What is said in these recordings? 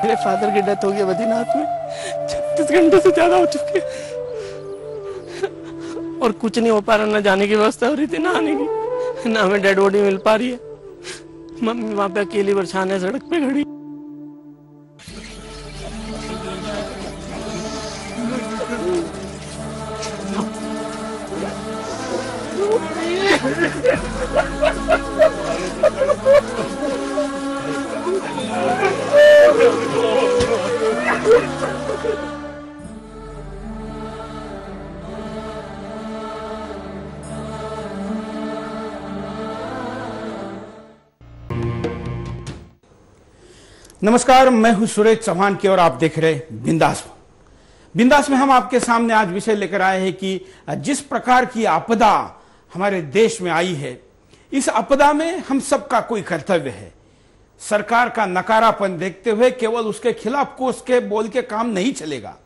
मेरे फादर की डेथ हो गई बद्रीनाथ में, 36 घंटे से ज्यादा हो चुके और कुछ नहीं हो पा रहा। ना जाने की व्यवस्था हो रही थी, ना आने की, ना हमें डेड बॉडी मिल पा रही है। मम्मी वहां पे अकेली परेशान है, सड़क पे खड़ी। नमस्कार, मैं हूं सुरेश चौहान की और आप देख रहे बिंदास। बिंदास में हम आपके सामने आज विषय लेकर आए हैं कि जिस प्रकार की आपदा हमारे देश में आई है, इस आपदा में हम सबका कोई कर्तव्य है। सरकार का नकारापन देखते हुए केवल उसके खिलाफ कोस के बोल के काम नहीं चलेगा।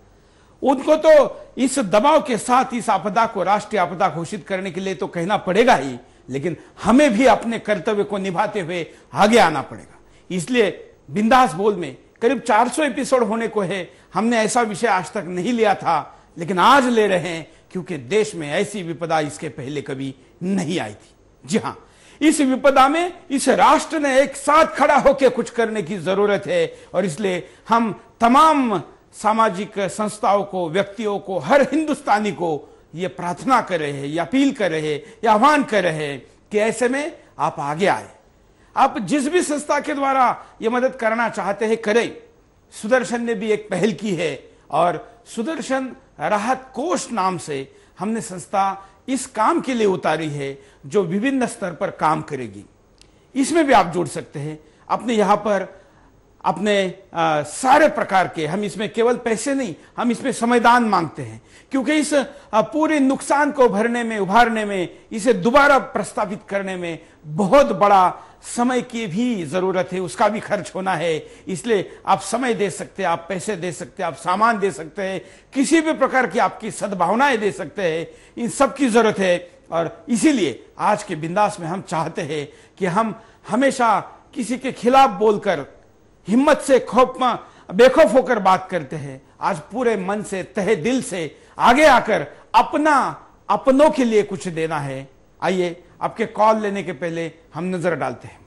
उनको तो इस दबाव के साथ इस आपदा को राष्ट्रीय आपदा घोषित करने के लिए तो कहना पड़ेगा ही, लेकिन हमें भी अपने कर्तव्य को निभाते हुए आगे आना पड़ेगा। इसलिए बिंदास बोल में करीब 400 एपिसोड होने को है। हमने ऐसा विषय आज तक नहीं लिया था, लेकिन आज ले रहे हैं क्योंकि देश में ऐसी विपदा इसके पहले कभी नहीं आई थी। जी हां, इस विपदा में इस राष्ट्र ने एक साथ खड़ा होकर कुछ करने की जरूरत है और इसलिए हम तमाम सामाजिक संस्थाओं को, व्यक्तियों को, हर हिंदुस्तानी को यह प्रार्थना कर रहे हैं, यह अपील कर रहे हैं, यह आह्वान कर रहे हैं कि ऐसे में आप आगे आए। आप जिस भी संस्था के द्वारा ये मदद करना चाहते हैं करें। सुदर्शन ने भी एक पहल की है और सुदर्शन राहत कोष नाम से हमने संस्था इस काम के लिए उतारी है जो विभिन्न स्तर पर काम करेगी। इसमें भी आप जुड़ सकते हैं। अपने यहां पर अपने सारे प्रकार के, हम इसमें केवल पैसे नहीं, हम इसमें समयदान मांगते हैं क्योंकि इस पूरे नुकसान को भरने में, उभारने में, इसे दोबारा प्रस्तावित करने में बहुत बड़ा समय की भी जरूरत है, उसका भी खर्च होना है। इसलिए आप समय दे सकते हैं, आप पैसे दे सकते हैं, आप सामान दे सकते हैं, किसी भी प्रकार की आपकी सद्भावनाएं दे सकते हैं। इन सब की जरूरत है और इसीलिए आज के बिंदास में हम चाहते हैं कि हम हमेशा किसी के खिलाफ बोलकर हिम्मत से बेखौफ होकर बात करते हैं। आज पूरे मन से, तहे दिल से आगे आकर अपनों के लिए कुछ देना है। आइए आपके कॉल लेने के पहले हम नजर डालते हैं।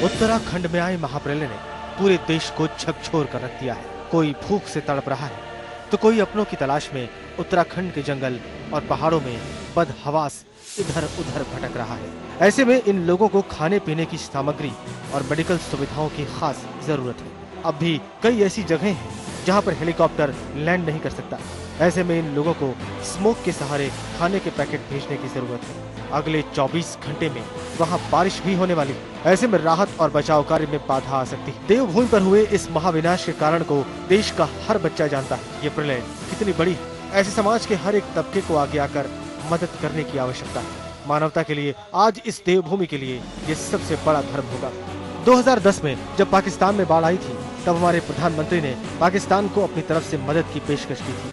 उत्तराखंड में आए महाप्रलय ने पूरे देश को झकझोर कर रख दिया है। कोई भूख से तड़प रहा है तो कोई अपनों की तलाश में उत्तराखंड के जंगल और पहाड़ों में बदहवास इधर उधर भटक रहा है। ऐसे में इन लोगों को खाने पीने की सामग्री और मेडिकल सुविधाओं की खास जरूरत है। अब भी कई ऐसी जगहें हैं जहां पर हेलीकॉप्टर लैंड नहीं कर सकता। ऐसे में इन लोगों को स्मोक के सहारे खाने के पैकेट भेजने की जरूरत है। अगले 24 घंटे में वहां बारिश भी होने वाली है। ऐसे में राहत और बचाव कार्य में बाधा आ सकती है। देवभूमि पर हुए इस महाविनाश के कारण को देश का हर बच्चा जानता है। ये प्रलय कितनी बड़ी है। ऐसे समाज के हर एक तबके को आगे आकर मदद करने की आवश्यकता है। मानवता के लिए आज इस देवभूमि के लिए ये सबसे बड़ा धर्म होगा। 2010 में जब पाकिस्तान में बाढ़ आई थी, तब हमारे प्रधानमंत्री ने पाकिस्तान को अपनी तरफ से मदद की पेशकश की थी।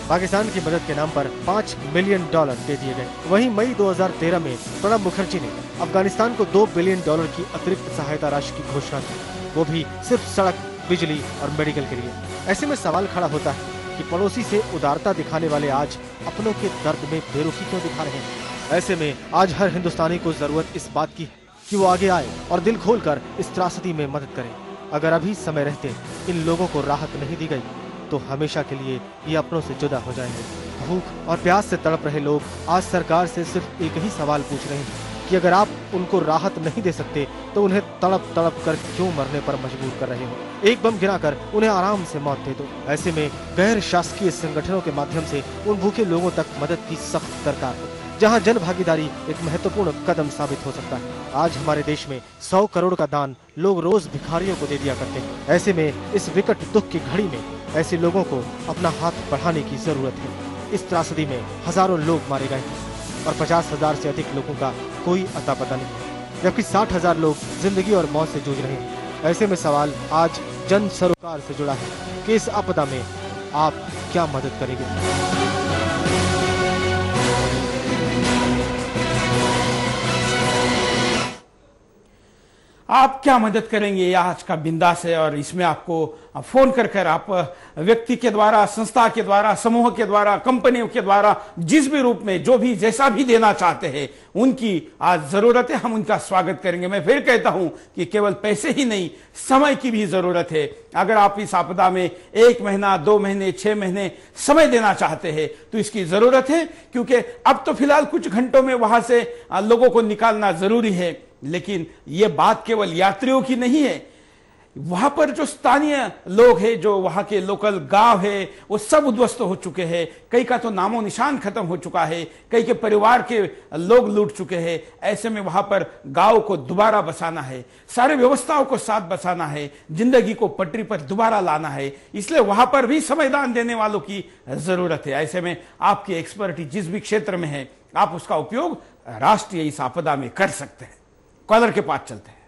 पाकिस्तान की मदद के नाम पर $5 मिलियन दे दिए गए। वहीं मई 2013 में प्रणब मुखर्जी ने अफगानिस्तान को $2 बिलियन की अतिरिक्त सहायता राशि की घोषणा की, वो भी सिर्फ सड़क, बिजली और मेडिकल के लिए। ऐसे में सवाल खड़ा होता है कि पड़ोसी से उदारता दिखाने वाले आज अपनों के दर्द में बेरुखी क्यों दिखा रहे हैं। ऐसे में आज हर हिंदुस्तानी को जरूरत इस बात की है कि वो आगे आए और दिल खोलकर इस त्रासदी में मदद करें। अगर अभी समय रहते इन लोगों को राहत नहीं दी गई तो हमेशा के लिए ये अपनों से जुदा हो जाएंगे। भूख और प्यास से तड़प रहे लोग आज सरकार से सिर्फ एक ही सवाल पूछ रहे हैं कि अगर आप उनको राहत नहीं दे सकते तो उन्हें तड़प तड़प कर क्यों मरने पर मजबूर कर रहे हो। एक बम गिराकर उन्हें आराम से मौत दे दो। ऐसे में गैर शासकीय संगठनों के माध्यम से उन भूखे लोगों तक मदद की सख्त दरकार है, जहां जन भागीदारी एक महत्वपूर्ण कदम साबित हो सकता है। आज हमारे देश में 100 करोड़ का दान लोग रोज भिखारियों को दे दिया करते हैं। ऐसे में इस विकट दुख की घड़ी में ऐसे लोगों को अपना हाथ बढ़ाने की जरूरत है। इस त्रासदी में हजारों लोग मारे गए हैं और 50,000 से अधिक लोगों का कोई अता पता नहीं है, जबकि 60,000 लोग जिंदगी और मौत से जूझ रहे हैं। ऐसे में सवाल आज जन सरोकार से जुड़ा है कि इस आपदा में आप क्या मदद करेंगे। आप क्या मदद करेंगे, यह आज का बिंदास है। और इसमें आपको फोन कर आप व्यक्ति के द्वारा, संस्था के द्वारा, समूह के द्वारा, कंपनियों के द्वारा, जिस भी रूप में जो भी जैसा भी देना चाहते हैं, उनकी आज जरूरत है, हम उनका स्वागत करेंगे। मैं फिर कहता हूं कि केवल पैसे ही नहीं, समय की भी जरूरत है। अगर आप इस आपदा में 1 महीना, 2 महीने, 6 महीने समय देना चाहते हैं तो इसकी जरूरत है, क्योंकि अब तो फिलहाल कुछ घंटों में वहां से लोगों को निकालना जरूरी है। लेकिन यह बात केवल यात्रियों की नहीं है, वहां पर जो स्थानीय लोग हैं, जो वहां के लोकल गांव है, वो सब उद्ध्वस्त हो चुके हैं। कई का तो नामो निशान खत्म हो चुका है, कई के परिवार के लोग लूट चुके हैं। ऐसे में वहां पर गांव को दोबारा बसाना है, सारे व्यवस्थाओं को साथ बसाना है, जिंदगी को पटरी पर दोबारा लाना है। इसलिए वहां पर भी संविधान देने वालों की जरूरत है। ऐसे में आपकी एक्सपर्टी जिस भी क्षेत्र में है, आप उसका उपयोग राष्ट्रीय इस आपदा में कर सकते हैं। कॉलर के पास चलते हैं।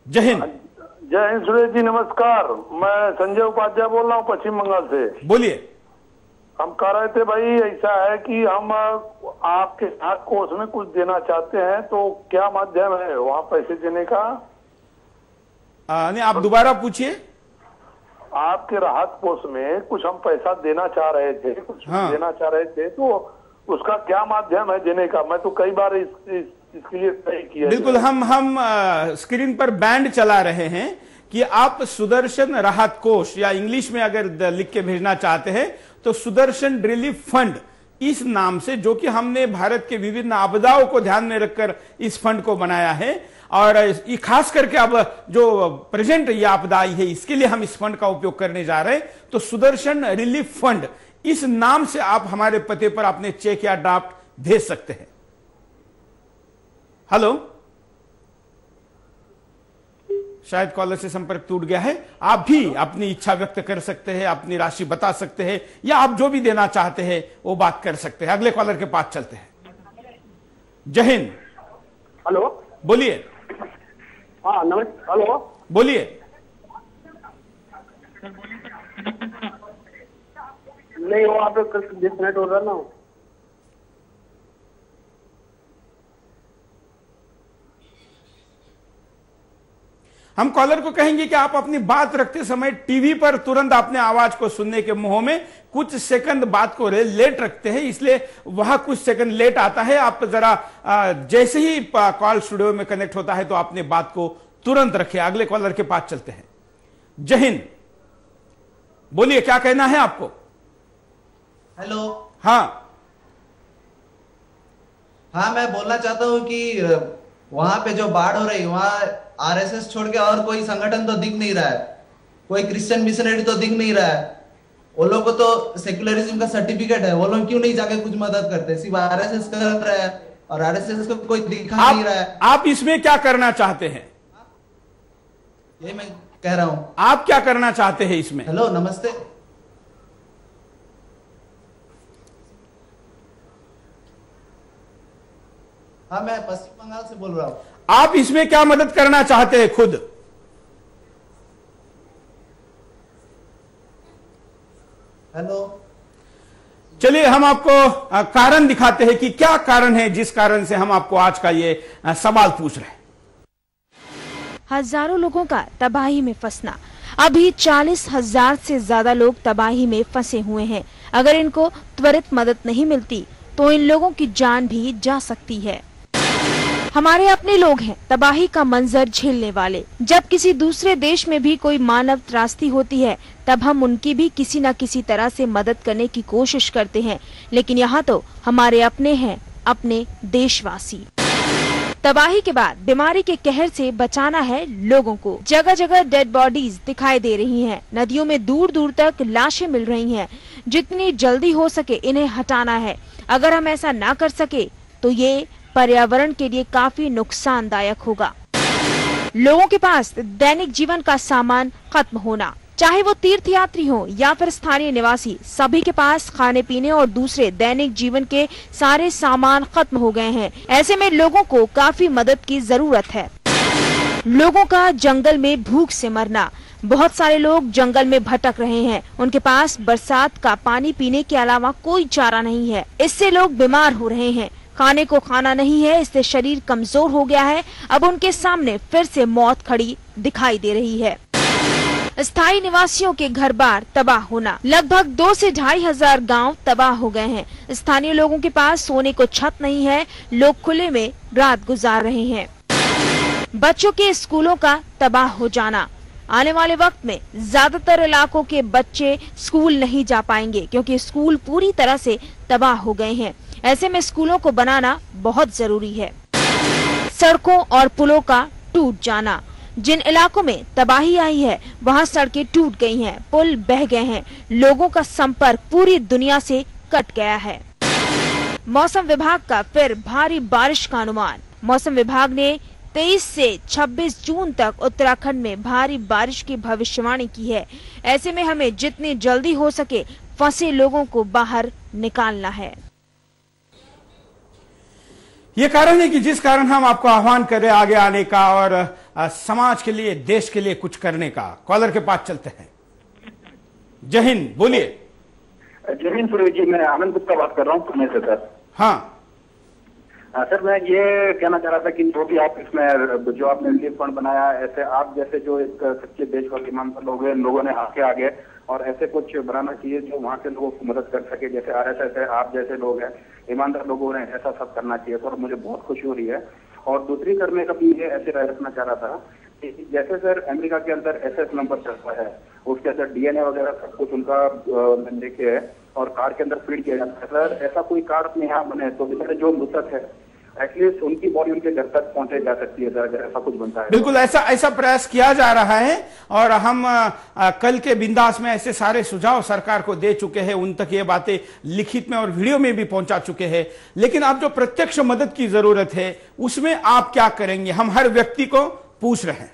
जय हिंद। जय हिंद सुरेश जी, नमस्कार। मैं संजय उपाध्याय बोल रहा हूँ पश्चिम बंगाल से। बोलिए। हम कह रहे थे भाई, ऐसा है कि हम आपके राहत कोष में कुछ देना चाहते हैं, तो क्या माध्यम है वहाँ पैसे देने का? नहीं, आप दोबारा पूछिए। आपके राहत कोष में कुछ हम पैसा देना चाह रहे थे, कुछ देना चाह रहे थे, तो उसका क्या माध्यम है देने का? मैं तो कई बार इसके लिए तय किया। बिल्कुल, हम स्क्रीन पर बैंड चला रहे हैं कि आप सुदर्शन राहत कोष, या इंग्लिश में अगर लिख के भेजना चाहते हैं तो सुदर्शन रिलीफ फंड, इस नाम से, जो कि हमने भारत के विभिन्न आपदाओं को ध्यान में रखकर इस फंड को बनाया है। और ये खास करके अब जो प्रेजेंट ये आपदा आई है, इसके लिए हम इस फंड का उपयोग करने जा रहे हैं। तो सुदर्शन रिलीफ फंड, इस नाम से आप हमारे पते पर अपने चेक या ड्राफ्ट भेज सकते हैं। हेलो, शायद कॉलर से संपर्क टूट गया है। आप भी अपनी इच्छा व्यक्त कर सकते हैं, अपनी राशि बता सकते हैं, या आप जो भी देना चाहते हैं वो बात कर सकते हैं। अगले कॉलर के पास चलते हैं। जय हिंद। हेलो, बोलिए। हाँ नमस्कार। हेलो, बोलिए। नहीं, वहाँ पे डिस्कनेक्ट हो रहा ना। हम कॉलर को कहेंगे कि आप अपनी बात रखते समय टीवी पर तुरंत अपने आवाज को सुनने के मोह में कुछ सेकंड बात को लेट रखते हैं, इसलिए वहां कुछ सेकंड लेट आता है। आप जरा जैसे ही कॉल स्टूडियो में कनेक्ट होता है तो अपने बात को तुरंत रखें। अगले कॉलर के पास चलते हैं। जय हिंद। बोलिए, क्या कहना है आपको? हेलो। हाँ, मैं बोलना चाहता हूँ कि वहां पे जो बाढ़ हो रही है, वहां आरएसएस छोड़ के और कोई संगठन तो दिख नहीं रहा है, कोई क्रिश्चियन मिशनरी तो दिख नहीं रहा है। वो लोग को तो सेक्युलरिज्म का सर्टिफिकेट है, वो लोग क्यों नहीं जाके कुछ मदद करते? सिर्फ आरएसएस कर रहा है और आरएसएस को कोई दिखा नहीं रहा है। आप इसमें क्या करना चाहते हैं? ये मैं कह रहा हूँ। आप क्या करना चाहते हैं इसमें? हेलो, नमस्ते। हाँ, मैं पश्चिम बंगाल से बोल रहा हूँ। आप इसमें क्या मदद करना चाहते हैं खुद? हेलो, चलिए हम आपको कारण दिखाते हैं कि क्या कारण है जिस कारण से हम आपको आज का ये सवाल पूछ रहे हैं। हजारों लोगों का तबाही में फंसना। अभी 40,000 से ज्यादा लोग तबाही में फंसे हुए हैं। अगर इनको त्वरित मदद नहीं मिलती तो इन लोगों की जान भी जा सकती है। हमारे अपने लोग हैं तबाही का मंजर झेलने वाले। जब किसी दूसरे देश में भी कोई मानव त्रासदी होती है तब हम उनकी भी किसी न किसी तरह से मदद करने की कोशिश करते हैं, लेकिन यहाँ तो हमारे अपने हैं, अपने देशवासी। तबाही के बाद बीमारी के कहर से बचाना है लोगों को। जगह जगह डेड बॉडीज दिखाई दे रही हैं, नदियों में दूर दूर तक लाशें मिल रही हैं। जितनी जल्दी हो सके इन्हें हटाना है। अगर हम ऐसा ना कर सके तो ये पर्यावरण के लिए काफी नुकसानदायक होगा। लोगों के पास दैनिक जीवन का सामान खत्म होना, चाहे वो तीर्थ यात्री हो या फिर स्थानीय निवासी, सभी के पास खाने पीने और दूसरे दैनिक जीवन के सारे सामान खत्म हो गए हैं। ऐसे में लोगों को काफी मदद की जरूरत है। लोगों का जंगल में भूख से मरना। बहुत सारे लोग जंगल में भटक रहे हैं, उनके पास बरसात का पानी पीने के अलावा कोई चारा नहीं है। इससे लोग बीमार हो रहे हैं। खाने को खाना नहीं है, इससे शरीर कमजोर हो गया है। अब उनके सामने फिर से मौत खड़ी दिखाई दे रही है। स्थायी निवासियों के घर बार तबाह होना, लगभग 2 से 2,500 गांव तबाह हो गए हैं। स्थानीय लोगों के पास सोने को छत नहीं है, लोग खुले में रात गुजार रहे हैं। बच्चों के स्कूलों का तबाह हो जाना, आने वाले वक्त में ज्यादातर इलाकों के बच्चे स्कूल नहीं जा पाएंगे क्योंकि स्कूल पूरी तरह से तबाह हो गए हैं। ऐसे में स्कूलों को बनाना बहुत जरूरी है। सड़कों और पुलों का टूट जाना, जिन इलाकों में तबाही आई है वहां सड़कें टूट गई हैं, पुल बह गए हैं, लोगों का संपर्क पूरी दुनिया से कट गया है। मौसम विभाग का फिर भारी बारिश का अनुमान। मौसम विभाग ने 23 से 26 जून तक उत्तराखंड में भारी बारिश की भविष्यवाणी की है। ऐसे में हमें जितनी जल्दी हो सके फंसे लोगों को बाहर निकालना है। ये कारण है कि जिस कारण हम आपको आह्वान कर रहे हैं आगे आने का और समाज के लिए, देश के लिए कुछ करने का। कॉलर के पास चलते हैं। जय हिंद, बोलिए। जय हिंद सूर्य जी, मैं आनंद गुप्ता बात कर रहा हूँ पुणे से सर। हाँ सर, मैं ये कहना चाह रहा था कि जो भी आप इसमें जो आपने रिलीफ फंड बनाया, ऐसे आप जैसे जो एक सच्चे देशभक्त ईमानदार लोग हैं, लोगों ने आगे आगे और ऐसे कुछ बनाना चाहिए जो वहाँ के लोगों की मदद कर सके। जैसे RSS है, आप जैसे लोग हैं, ईमानदार लोगों ने ऐसा सब करना चाहिए सर। मुझे बहुत खुशी हो रही है। और दूसरी करने का भी ये ऐसे राय रखना चाह रहा था कि जैसे सर अमेरिका के अंदर SS नंबर चलता है, उसके अंदर DNA वगैरह सब कुछ उनका लेके है और कार्ड के अंदर फीड किया जाता है। सर ऐसा कोई कार्ड अपने यहाँ बने तो बेचारे जो मृतक है एटलीस्ट उनकी बॉडी उनके घर तक पहुंचे जा सकती है सर, अगर ऐसा कुछ बनता है। बिल्कुल ऐसा प्रयास किया जा रहा है और हम कल के बिंदास में ऐसे सारे सुझाव सरकार को दे चुके हैं, उन तक ये बातें लिखित में और वीडियो में भी पहुंचा चुके हैं। लेकिन आप जो प्रत्यक्ष मदद की जरूरत है उसमें आप क्या करेंगे, हम हर व्यक्ति को पूछ रहे हैं।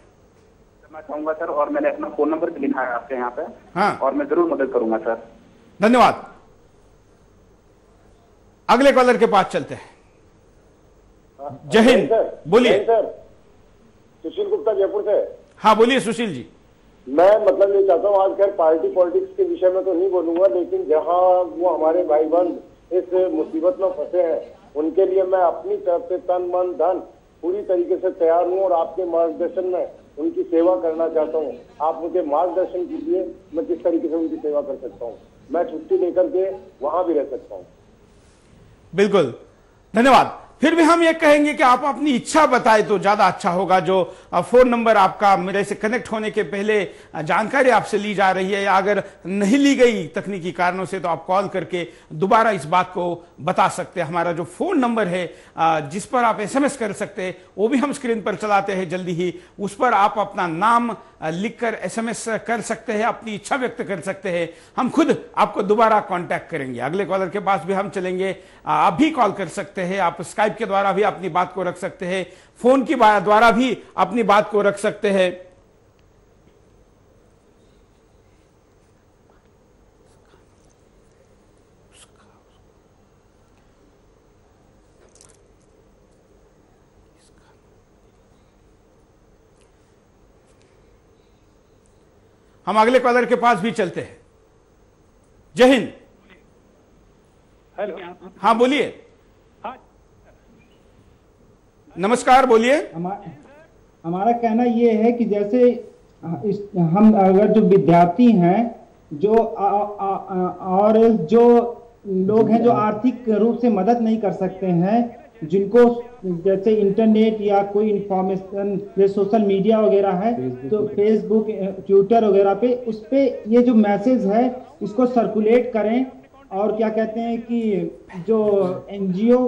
मैं चाहूंगा सर, और मैंने अपना फोन नंबर भी लिखा है आपके यहाँ पे। हाँ, और मैं जरूर मदद करूंगा सर। धन्यवाद। अगले कॉलर के पास चलते हैं। जय हिंद, बोलिए। सर, सुशील गुप्ता जयपुर से। हाँ बोलिए सुशील जी। मैं मतलब ये चाहता हूँ, आज खैर पार्टी पॉलिटिक्स के विषय में तो नहीं बोलूंगा, लेकिन जहाँ वो हमारे भाई बहन इस मुसीबत में फंसे हैं उनके लिए मैं अपनी तरफ से तन मन धन पूरी तरीके से तैयार हूँ और आपके मार्गदर्शन में उनकी सेवा करना चाहता हूँ। आप मुझे मार्गदर्शन कीजिए, मैं किस तरीके से उनकी सेवा कर सकता हूँ। मैं छुट्टी लेकर के वहां भी रह सकता हूँ। बिल्कुल, धन्यवाद। फिर भी हम ये कहेंगे कि आप अपनी इच्छा बताएं तो ज्यादा अच्छा होगा। जो फोन नंबर आपका मेरे से कनेक्ट होने के पहले जानकारी आपसे ली जा रही है, या अगर नहीं ली गई तकनीकी कारणों से, तो आप कॉल करके दोबारा इस बात को बता सकते हैं। हमारा जो फोन नंबर है जिस पर आप SMS कर सकते हैं वो भी हम स्क्रीन पर चलाते हैं जल्दी ही। उस पर आप अपना नाम लिखकर SMS कर सकते हैं, अपनी इच्छा व्यक्त कर सकते हैं। हम खुद आपको दोबारा कांटेक्ट करेंगे। अगले कॉलर के पास भी हम चलेंगे। आप भी कॉल कर सकते हैं, आप स्काइप के द्वारा भी अपनी बात को रख सकते हैं, फोन की द्वारा भी अपनी बात को रख सकते हैं। हम अगले कॉलर के पास भी चलते हैं। जय हिंद। हेलो, हाँ बोलिए। नमस्कार, बोलिए। हमारा कहना ये है कि जैसे हम अगर जो विद्यार्थी हैं जो और जो लोग हैं जो आर्थिक रूप से मदद नहीं कर सकते हैं, जिनको जैसे इंटरनेट या कोई इंफॉर्मेशन जैसे सोशल मीडिया वगैरह है, तो फेसबुक ट्विटर वगैरह पे उस पे ये जो मैसेज है इसको सर्कुलेट करें। और क्या कहते हैं कि जो NGO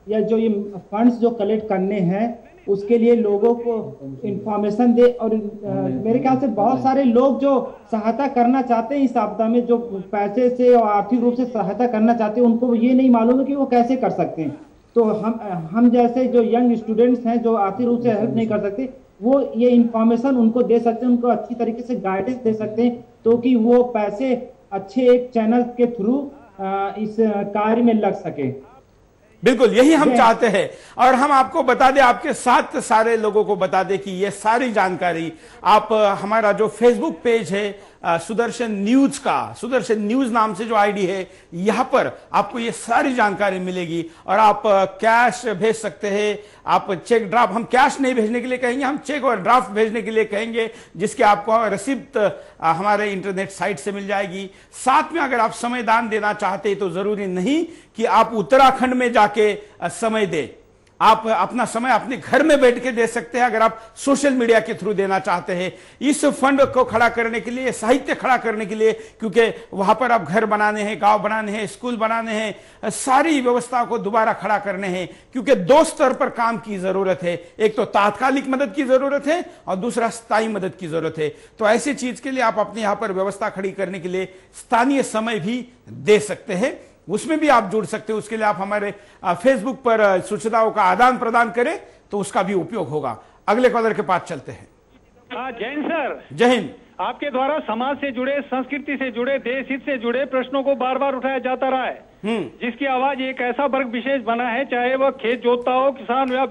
या जो ये फंड्स जो कलेक्ट करने हैं उसके लिए लोगों को इंफॉर्मेशन दे। और मेरे ख्याल से बहुत सारे लोग जो सहायता करना चाहते हैं इस आपदा में, जो पैसे से और आर्थिक रूप से सहायता करना चाहते हैं, उनको ये नहीं मालूम है कि वो कैसे कर सकते हैं। तो हम जैसे जो यंग स्टूडेंट्स हैं जो आर्थिक रूप से हेल्प नहीं कर सकते, वो ये इंफॉर्मेशन उनको दे सकते हैं, उनको अच्छी तरीके से गाइडेंस दे सकते हैं, तो कि वो पैसे अच्छे एक चैनल के थ्रू इस कार्य में लग सके। बिल्कुल यही हम चाहते हैं। और हम आपको बता दें, आपके साथ सारे लोगों को बता दें कि ये सारी जानकारी आप हमारा जो फेसबुक पेज है सुदर्शन न्यूज का, सुदर्शन न्यूज नाम से जो आईडी है, यहां पर आपको ये सारी जानकारी मिलेगी। और आप कैश भेज सकते हैं, आप चेक ड्राफ्ट, हम कैश नहीं भेजने के लिए कहेंगे, हम चेक और ड्राफ्ट भेजने के लिए कहेंगे, जिसके आपको रिसिप्ट हमारे इंटरनेट साइट से मिल जाएगी। साथ में अगर आप समय दान देना चाहते हैं तो जरूरी नहीं कि आप उत्तराखंड में जाके समय दें, आप अपना समय अपने घर में बैठ के दे सकते हैं। अगर आप सोशल मीडिया के थ्रू देना चाहते हैं इस फंड को खड़ा करने के लिए, साहित्य खड़ा करने के लिए, क्योंकि वहां पर आप घर बनाने हैं, गांव बनाने हैं, स्कूल बनाने हैं, सारी व्यवस्था को दोबारा खड़ा करने हैं, क्योंकि दो स्तर पर काम की जरूरत है। एक तो तात्कालिक मदद की जरूरत है और दूसरा स्थायी मदद की जरूरत है। तो ऐसी चीज के लिए आप अपने यहां पर व्यवस्था खड़ी करने के लिए स्थानीय समय भी दे सकते हैं, उसमें भी आप जुड़ सकते हो। उसके लिए आप हमारे फेसबुक पर सूचनाओं का आदान प्रदान करें तो उसका भी उपयोग होगा। अगले कॉलर के पास चलते हैं। जय हिंद सर। जय हिंद। आपके द्वारा समाज से जुड़े, संस्कृति से जुड़े, देश हित से जुड़े प्रश्नों को बार बार उठाया जाता रहा है, जिसकी आवाज एक ऐसा वर्ग विशेष बना है, चाहे वह खेत जोतता हो, किसान या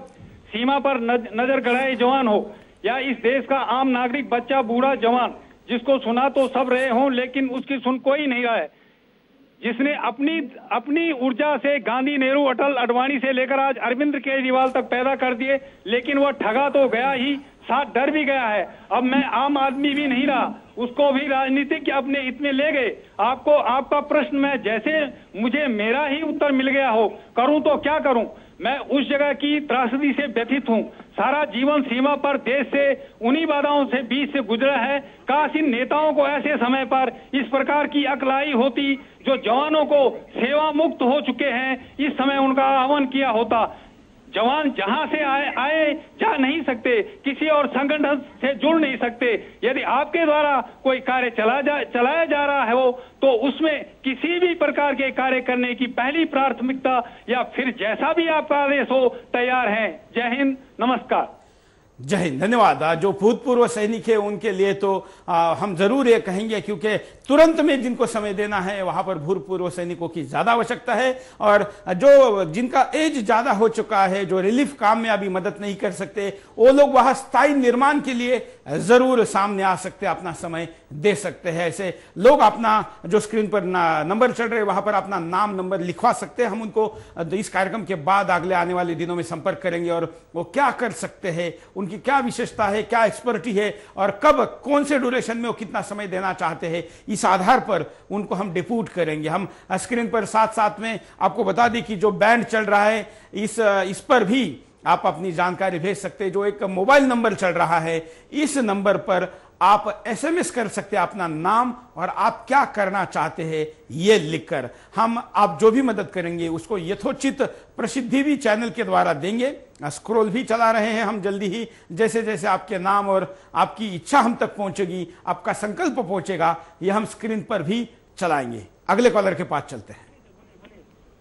सीमा पर नजर गड़ाए जवान हो, या इस देश का आम नागरिक, बच्चा, बूढ़ा, जवान, जिसको सुना तो सब रहे हों लेकिन उसकी सुन कोई नहीं रहा है, जिसने अपनी ऊर्जा से गांधी, नेहरू, अटल, आडवाणी से लेकर आज अरविंद केजरीवाल तक पैदा कर दिए, लेकिन वह ठगा तो गया ही, साथ डर भी गया है। अब मैं आम आदमी भी नहीं रहा, उसको भी राजनीतिक अपने इतने ले गए। आपको आपका प्रश्न में जैसे मुझे मेरा ही उत्तर मिल गया हो, करूं तो क्या करूं। मैं उस जगह की त्रासदी से व्यथित हूं। सारा जीवन सीमा पर देश से उन्हीं बाधाओं से बीच से गुजरा है। काश इन नेताओं को ऐसे समय पर इस प्रकार की अक्लाई होती, जो जवानों को सेवा मुक्त हो चुके हैं, इस समय उनका आह्वान किया होता। जवान जहां से आए जा नहीं सकते, किसी और संगठन से जुड़ नहीं सकते। यदि आपके द्वारा कोई कार्य चलाया जा रहा है हो, तो उसमें किसी भी प्रकार के कार्य करने की पहली प्राथमिकता या फिर जैसा भी आपका आदेश हो, तैयार हैं। जय हिंद, नमस्कार। जय हिंद, धन्यवाद। जो भूतपूर्व सैनिक है उनके लिए तो हम जरूर ये कहेंगे, क्योंकि तुरंत में जिनको समय देना है वहां पर भूतपूर्व सैनिकों की ज्यादा आवश्यकता है। और जो जिनका एज ज्यादा हो चुका है, जो रिलीफ काम में अभी मदद नहीं कर सकते, वो लोग वहां स्थायी निर्माण के लिए जरूर सामने आ सकते, अपना समय दे सकते हैं। ऐसे लोग अपना जो स्क्रीन पर नंबर चल रहे वहां पर अपना नाम, नंबर लिखवा सकते हैं। हम उनको इस कार्यक्रम के बाद अगले आने वाले दिनों में संपर्क करेंगे और वो क्या कर सकते हैं, उनकी क्या विशेषता है, क्या एक्सपर्टी है, और कब कौन से ड्यूरेशन में वो कितना समय देना चाहते हैं, इस आधार पर उनको हम डिप्यूट करेंगे। हम स्क्रीन पर साथ साथ में आपको बता दें कि जो बैंड चल रहा है इस पर भी आप अपनी जानकारी भेज सकते हैं। जो एक मोबाइल नंबर चल रहा है, इस नंबर पर आप एसएमएस कर सकते हैं अपना नाम और आप क्या करना चाहते हैं ये लिखकर। हम आप जो भी मदद करेंगे उसको यथोचित प्रसिद्धि भी चैनल के द्वारा देंगे। स्क्रॉल भी चला रहे हैं हम जल्दी ही, जैसे जैसे आपके नाम और आपकी इच्छा हम तक पहुंचेगी, आपका संकल्प पहुंचेगा, ये हम स्क्रीन पर भी चलाएंगे। अगले कॉलर के पास चलते हैं।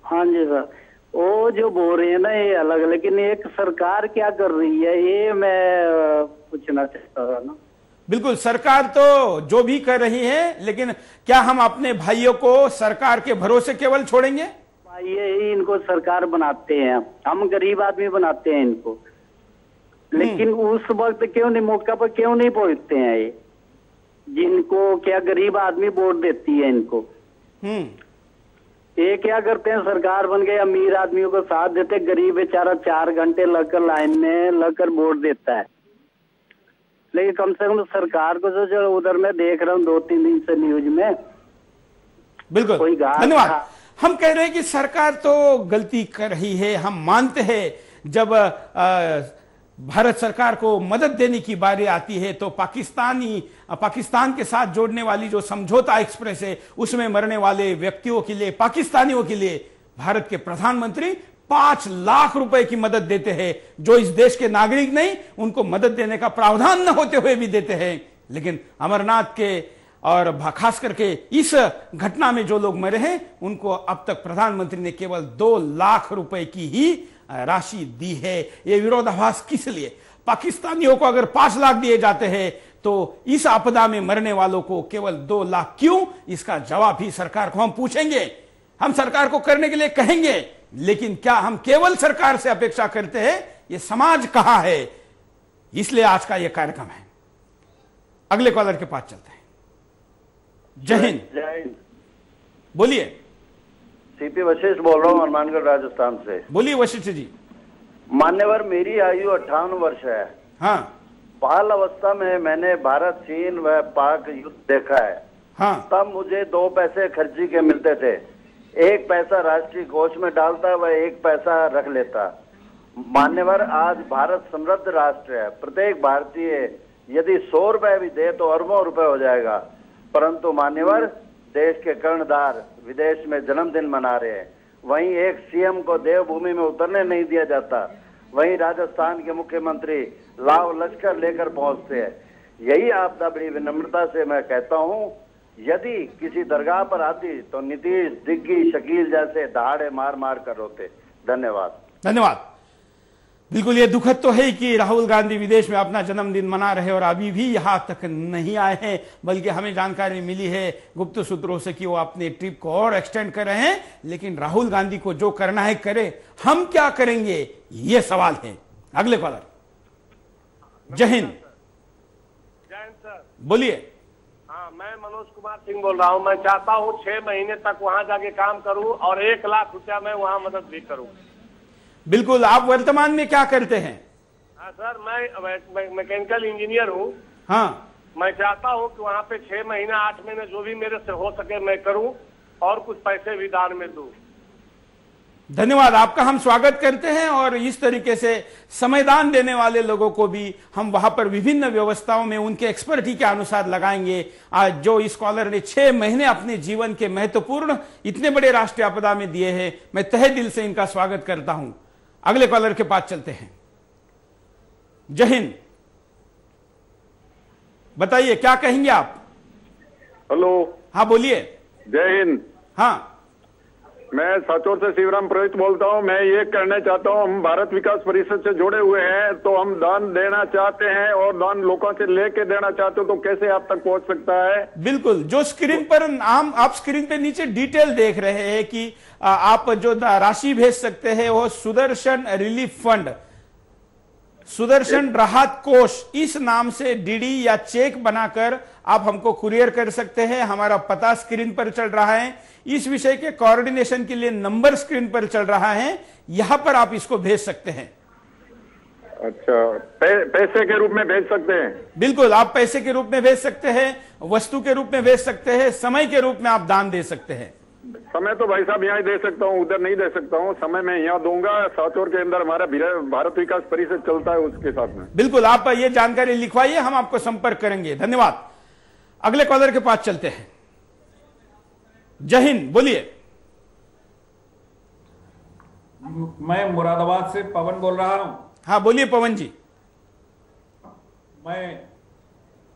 हाँ जी सर, वो जो बोल रहे हैं ना ये अलग, लेकिन एक सरकार क्या कर रही है ये मैं पूछना चाहता था ना। बिल्कुल, सरकार तो जो भी कर रही है, लेकिन क्या हम अपने भाइयों को सरकार के भरोसे केवल छोड़ेंगे? ये ही इनको सरकार बनाते हैं, हम गरीब आदमी बनाते हैं इनको, लेकिन उस वक्त क्यों नहीं, मौका पर क्यों नहीं पहुंचते हैं ये, जिनको क्या गरीब आदमी वोट देती है इनको। ये क्या करते हैं, सरकार बन गए, अमीर आदमियों को साथ देते, गरीब बेचारा 4 घंटे लगकर लाइन में लगकर वोट देता है। लेकिन कम से कम सरकार को जो उधर मैं देख रहा हूँ 2-3 दिन से न्यूज में, बिल्कुल धन्यवाद। हम कह रहे हैं कि सरकार तो गलती कर रही है, हम मानते हैं। जब भारत सरकार को मदद देने की बारी आती है तो पाकिस्तान के साथ जोड़ने वाली जो समझौता एक्सप्रेस है, उसमें मरने वाले व्यक्तियों के लिए, पाकिस्तानियों के लिए भारत के प्रधानमंत्री 5 लाख रुपए की मदद देते हैं, जो इस देश के नागरिक नहीं, उनको मदद देने का प्रावधान न होते हुए भी देते हैं। लेकिन अमरनाथ के और खास करके इस घटना में जो लोग मरे हैं, उनको अब तक प्रधानमंत्री ने केवल 2 लाख रुपए की ही राशि दी है। ये विरोधाभास किस लिए? पाकिस्तानियों को अगर 5 लाख दिए जाते हैं तो इस आपदा में मरने वालों को केवल 2 लाख क्यों? इसका जवाब भी सरकार को हम पूछेंगे, हम सरकार को करने के लिए कहेंगे, लेकिन क्या हम केवल सरकार से अपेक्षा करते हैं? ये समाज कहां है? इसलिए आज का यह कार्यक्रम है। अगले कॉलर के पास चलते हैं। जय हिंद। जय हिंद। बोलिए। सीपी वशिष्ठ बोल रहा हूँ, हनुमानगढ़ राजस्थान से। बोलिए वशिष्ठ जी। मान्यवर, मेरी आयु 58 वर्ष है। हाँ। बाल अवस्था में मैंने भारत, चीन व पाक युद्ध देखा है। हाँ। तब मुझे 2 पैसे खर्ची के मिलते थे। 1 पैसा राष्ट्रीय कोष में डालता व 1 पैसा रख लेता। मान्यवर, आज भारत समृद्ध राष्ट्र है। प्रत्येक भारतीय यदि 100 रुपए भी दे तो अरबों रुपए हो जाएगा। परंतु मान्यवर, देश के कर्णधार विदेश में जन्मदिन मना रहे हैं। वहीं एक सीएम को देवभूमि में उतरने नहीं दिया जाता। वहीं राजस्थान के मुख्यमंत्री लाव लश्कर लेकर पहुंचते हैं। यही आपदा बड़ी विनम्रता से मैं कहता हूं, यदि किसी दरगाह पर आती तो नीतीश, दिग्गी, शकील जैसे दहाड़े मार मार कर रोते। धन्यवाद। धन्यवाद। बिल्कुल ये दुखद तो है कि राहुल गांधी विदेश में अपना जन्मदिन मना रहे और अभी भी यहां तक नहीं आए हैं, बल्कि हमें जानकारी मिली है गुप्त सूत्रों से कि वो अपने ट्रिप को और एक्सटेंड कर रहे हैं। लेकिन राहुल गांधी को जो करना है करे, हम क्या करेंगे ये सवाल है। अगले कॉलर। जय हिंद। जय हिंद सर। बोलिए। हाँ, मैं मनोज कुमार सिंह बोल रहा हूँ। मैं चाहता हूँ 6 महीने तक वहाँ जाके काम करूँ और 1 लाख रुपया मैं वहाँ मदद भी करूँ। बिल्कुल। आप वर्तमान में क्या करते हैं? हाँ सर, मैं मैकेनिकल इंजीनियर हूँ। हाँ। मैं चाहता हूँ कि वहाँ पे 6 महीना 8 महीने जो भी मेरे से हो सके मैं करूँ और कुछ पैसे भी दान में दूँ। धन्यवाद आपका। हम स्वागत करते हैं और इस तरीके से समयदान देने वाले लोगों को भी हम वहां पर विभिन्न व्यवस्थाओं में उनके एक्सपर्टी के अनुसार लगाएंगे। आज जो इस कॉलर ने 6 महीने अपने जीवन के महत्वपूर्ण इतने बड़े राष्ट्रीय आपदा में दिए हैं, मैं तहे दिल से इनका स्वागत करता हूं। अगले कॉलर के पास चलते हैं। जय हिंद। बताइए क्या कहेंगे आप? हेलो। हाँ बोलिए। जय हिंद। हाँ, मैं साचौर से शिवराम पुरोहित बोलता हूं। मैं ये कहना चाहता हूं, हम भारत विकास परिषद से जुड़े हुए हैं, तो हम दान देना चाहते हैं और दान लोगों से लेके देना चाहते हो, तो कैसे आप तक पहुंच सकता है? बिल्कुल। जो स्क्रीन पर आप स्क्रीन पे नीचे डिटेल देख रहे हैं कि आप जो राशि भेज सकते हैं वो सुदर्शन रिलीफ फंड, सुदर्शन राहत कोष, इस नाम से डीडी या चेक बनाकर आप हमको कुरियर कर सकते हैं। हमारा पता स्क्रीन पर चल रहा है। इस विषय के कोऑर्डिनेशन के लिए नंबर स्क्रीन पर चल रहा है, यहां पर आप इसको भेज सकते हैं। अच्छा, पैसे के रूप में भेज सकते हैं? बिल्कुल, आप पैसे के रूप में भेज सकते हैं, वस्तु के रूप में भेज सकते हैं, समय के रूप में आप दान दे सकते हैं। समय तो भाई साहब यहाँ ही दे सकता हूँ, उधर नहीं दे सकता हूँ। समय मैं यहाँ दूंगा। साचौर के अंदर हमारा भारत विकास परिषद चलता है, उसके साथ में। बिल्कुल, आप ये जानकारी लिखवाइए, हम आपको संपर्क करेंगे। धन्यवाद। अगले कॉलर के पास चलते हैं। जय हिंद। बोलिए। मैं मुरादाबाद से पवन बोल रहा हूं। हाँ बोलिए पवन जी। मैं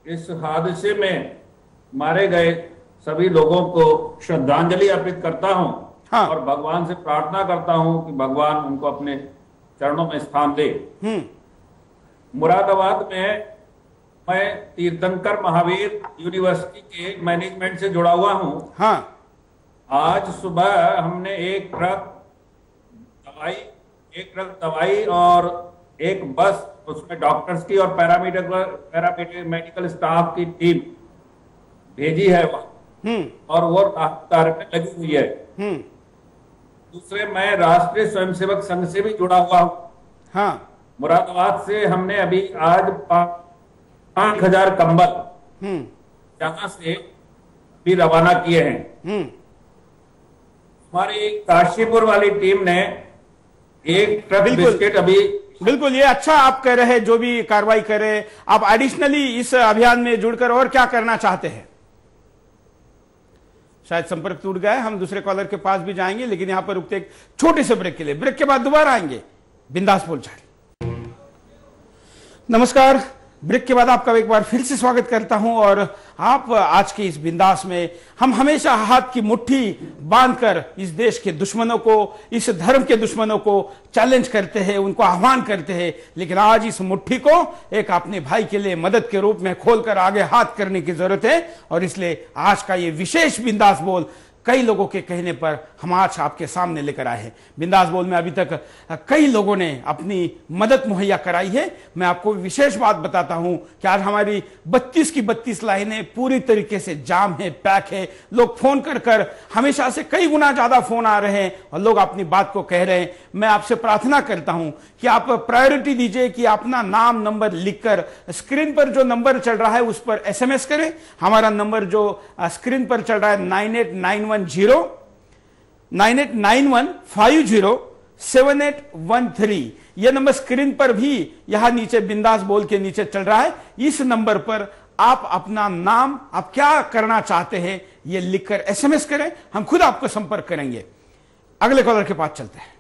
इस हादसे में मारे गए सभी लोगों को श्रद्धांजलि अर्पित करता हूं। हाँ। और भगवान से प्रार्थना करता हूं कि भगवान उनको अपने चरणों में स्थान दे। मुरादाबाद में मैं तीर्थंकर महावीर यूनिवर्सिटी के मैनेजमेंट से जुड़ा हुआ हूं। हाँ। आज सुबह हमने एक ट्रक दवाई और एक बस, उसमें डॉक्टर्स की और पैरामेडिकल स्टाफ की टीम भेजी है वहां, और वो कार्य में लगी हुई है। दूसरे, मैं राष्ट्रीय स्वयंसेवक संघ से भी जुड़ा हुआ हूं। हाँ। मुरादाबाद से हमने अभी आज 5,000 कंबल यहां से भी रवाना किए हैं। हमारी काशीपुर वाली टीम ने एक ट्रक बिस्किट अभी। बिल्कुल, ये अच्छा आप कह रहे हैं, जो भी कार्रवाई करे। आप एडिशनली इस अभियान में जुड़कर और क्या करना चाहते हैं? शायद संपर्क टूट गया है, हम दूसरे कॉलर के पास भी जाएंगे, लेकिन यहां पर रुकते एक छोटे से ब्रेक के लिए। ब्रेक के बाद दोबारा आएंगे बिंदास बोलचाल। नमस्कार। ब्रेक के बाद आपका एक बार फिर से स्वागत करता हूं। और आप आज के इस बिंदास में हम हमेशा हाथ की मुट्ठी बांधकर इस देश के दुश्मनों को, इस धर्म के दुश्मनों को चैलेंज करते हैं, उनको आह्वान करते हैं। लेकिन आज इस मुट्ठी को एक अपने भाई के लिए मदद के रूप में खोलकर आगे हाथ करने की जरूरत है। और इसलिए आज का ये विशेष बिंदास बोल कई लोगों के कहने पर हम आज आपके सामने लेकर आए हैं। बिंदास बोल में अभी तक कई लोगों ने अपनी मदद मुहैया कराई है। मैं आपको विशेष बात बताता हूं कि आज हमारी 32 की 32 लाइनें पूरी तरीके से जाम है, पैक है। लोग फोन कर कर हमेशा से कई गुना ज्यादा फोन आ रहे हैं और लोग अपनी बात को कह रहे हैं। मैं आपसे प्रार्थना करता हूं कि आप प्रायोरिटी दीजिए कि अपना नाम नंबर लिखकर स्क्रीन पर जो नंबर चल रहा है उस पर SMS करें। हमारा नंबर जो स्क्रीन पर चल रहा है 9891507813, यह नंबर स्क्रीन पर भी यहां नीचे बिंदास बोल के नीचे चल रहा है। इस नंबर पर आप अपना नाम, आप क्या करना चाहते हैं, यह लिखकर SMS करें। हम खुद आपको संपर्क करेंगे। अगले कॉलर के पास चलते हैं।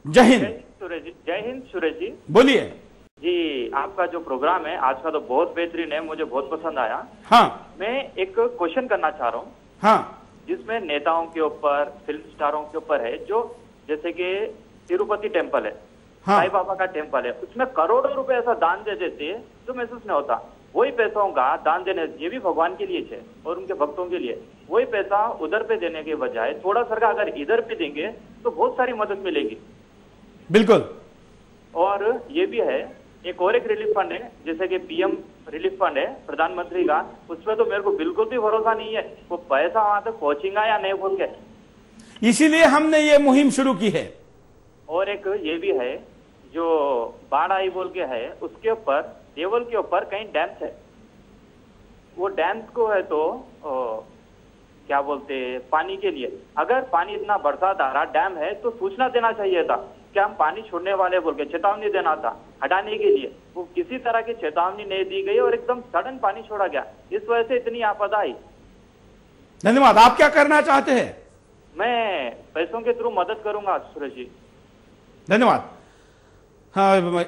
जय हिंद। जय हिंद सुरेश जी। बोलिए जी। आपका जो प्रोग्राम है आज का तो बहुत बेहतरीन है, मुझे बहुत पसंद आया। हाँ। मैं एक क्वेश्चन करना चाह रहा हूँ। हाँ। जिसमें नेताओं के ऊपर, फिल्म स्टारों के ऊपर है, जो जैसे कि तिरुपति टेम्पल है, साईं बाबा का टेम्पल है, उसमें करोड़ों रुपए ऐसा दान दे देते हैं जो महसूस नहीं होता। वही पैसों का दान देने, ये भी भगवान के लिए है और उनके भक्तों के लिए, वही पैसा उधर पे देने के बजाय थोड़ा सरकार अगर इधर पे देंगे तो बहुत सारी मदद मिलेगी। बिल्कुल। और ये भी है, एक और एक रिलीफ फंड है जैसे कि PM रिलीफ फंड है प्रधानमंत्री का, उसमें तो मेरे को बिल्कुल भी भरोसा नहीं है वो पैसा वहां तक पहुंचेगा या नहीं बोल के, इसीलिए हमने ये मुहिम शुरू की है। और एक ये भी है जो बाढ़ आई बोल के है, उसके ऊपर देवल के ऊपर कई डैम्स है, वो डैम्स को है तो क्या बोलते पानी के लिए, अगर पानी इतना बरसात आ रहा डैम है तो सूचना देना चाहिए था कि हम पानी छोड़ने वाले बोल के, चेतावनी देना था हटाने के लिए। वो किसी तरह की चेतावनी नहीं दी गई और एकदम सडन पानी छोड़ा गया, इस वजह से इतनी आपदा आई। धन्यवाद। आप क्या करना चाहते हैं? मैं पैसों के थ्रू मदद करूंगा सुरेश जी। धन्यवाद। हाँ,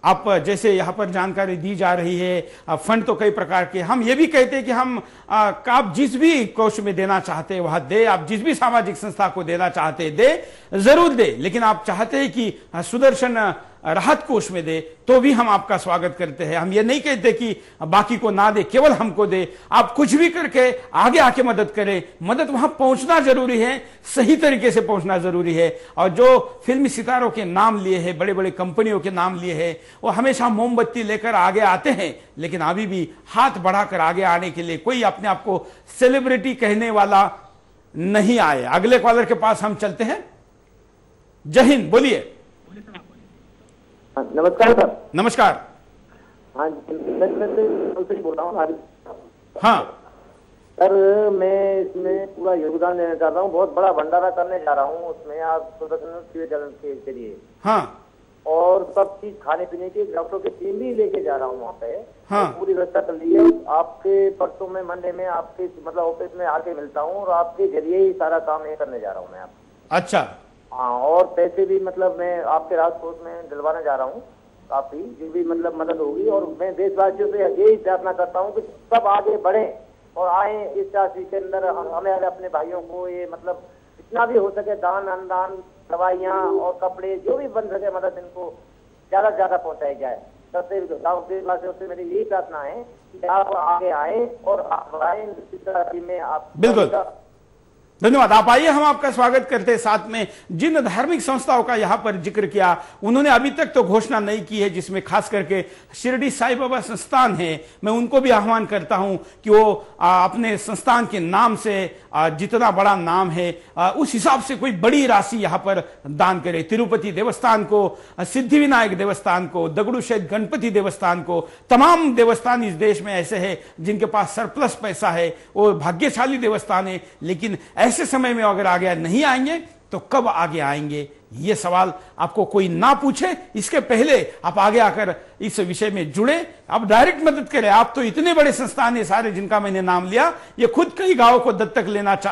आप जैसे यहाँ पर जानकारी दी जा रही है, फंड तो कई प्रकार के, हम ये भी कहते हैं कि हम आप जिस भी कोष में देना चाहते हैं वहां दे, आप जिस भी सामाजिक संस्था को देना चाहते हैं दे, जरूर दे, लेकिन आप चाहते हैं कि सुदर्शन राहत कोष में दे तो भी हम आपका स्वागत करते हैं। हम ये नहीं कहते कि बाकी को ना दे, केवल हमको दे। आप कुछ भी करके आगे आके मदद करें। मदद वहां पहुंचना जरूरी है, सही तरीके से पहुंचना जरूरी है। और जो फिल्मी सितारों के नाम लिए हैं, बड़े बड़े कंपनियों के नाम लिए हैं, वो हमेशा मोमबत्ती लेकर आगे आते हैं, लेकिन अभी भी हाथ बढ़ाकर आगे आने के लिए कोई अपने आप को सेलिब्रिटी कहने वाला नहीं आए। अगले कॉलर के पास हम चलते हैं। जय हिंद। बोलिए। नमस्कार सर। नमस्कार। हाँ जी, मैं बोल रहा हूँ। हाँ सर, मैं इसमें पूरा योगदान देना चाहता हूँ, बहुत बड़ा भंडारा करने जा रहा हूँ उसमें, आप सुदर्शन के जरिए। हाँ। और सब चीज खाने पीने की, डॉक्टर की टीम भी लेके जा रहा हूँ वहाँ पे। हाँ। पूरी व्यवस्था कर ली है। आपके परसों में मंडे में आपके मतलब ऑफिस में आके मिलता हूँ और आपके जरिए ही सारा काम ये करने जा रहा हूँ मैं आप। अच्छा। हाँ, और पैसे भी मतलब मैं आपके राज कोष में दिलवाने जा रहा हूँ काफी, जो भी मतलब मदद होगी। और मैं देशवासियों से यही प्रार्थना करता हूँ कि सब आगे बढ़े और आए इस राशि के अंदर। हमें अपने भाइयों को ये मतलब जितना भी हो सके दान, अनुदान, दवाइयाँ और कपड़े जो भी बन सके मदद इनको ज्यादा से ज्यादा पहुँचाई जाए। सबसे देशवासियों से मेरी यही प्रार्थना है कि आप आगे आए और आप आए इस राशि में आप। बिल्कुल। धन्यवाद। आप आइए, हम आपका स्वागत करते हैं। साथ में जिन धार्मिक संस्थाओं का यहां पर जिक्र किया, उन्होंने अभी तक तो घोषणा नहीं की है, जिसमें खास करके शिरडी साईं बाबा संस्थान है। मैं उनको भी आह्वान करता हूं कि वो अपने संस्थान के नाम से, जितना बड़ा नाम है उस हिसाब से कोई बड़ी राशि यहां पर दान करे। तिरुपति देवस्थान को, सिद्धिविनायक देवस्थान को, दगड़ू शेठ गणपति देवस्थान को, तमाम देवस्थान इस देश में ऐसे हैं जिनके पास सरप्लस पैसा है, वो भाग्यशाली देवस्थान है। लेकिन ऐसे समय में अगर आगे नहीं आएंगे तो कब आगे आएंगे, ये सवाल आपको कोई ना पूछे, इसके पहले आप आगे आकर इस विषय में जुड़े, आप डायरेक्ट मदद करें। आप तो इतने बड़े संस्थान है सारे जिनका मैंने नाम लिया, ये खुद कई गांवों को दत्तक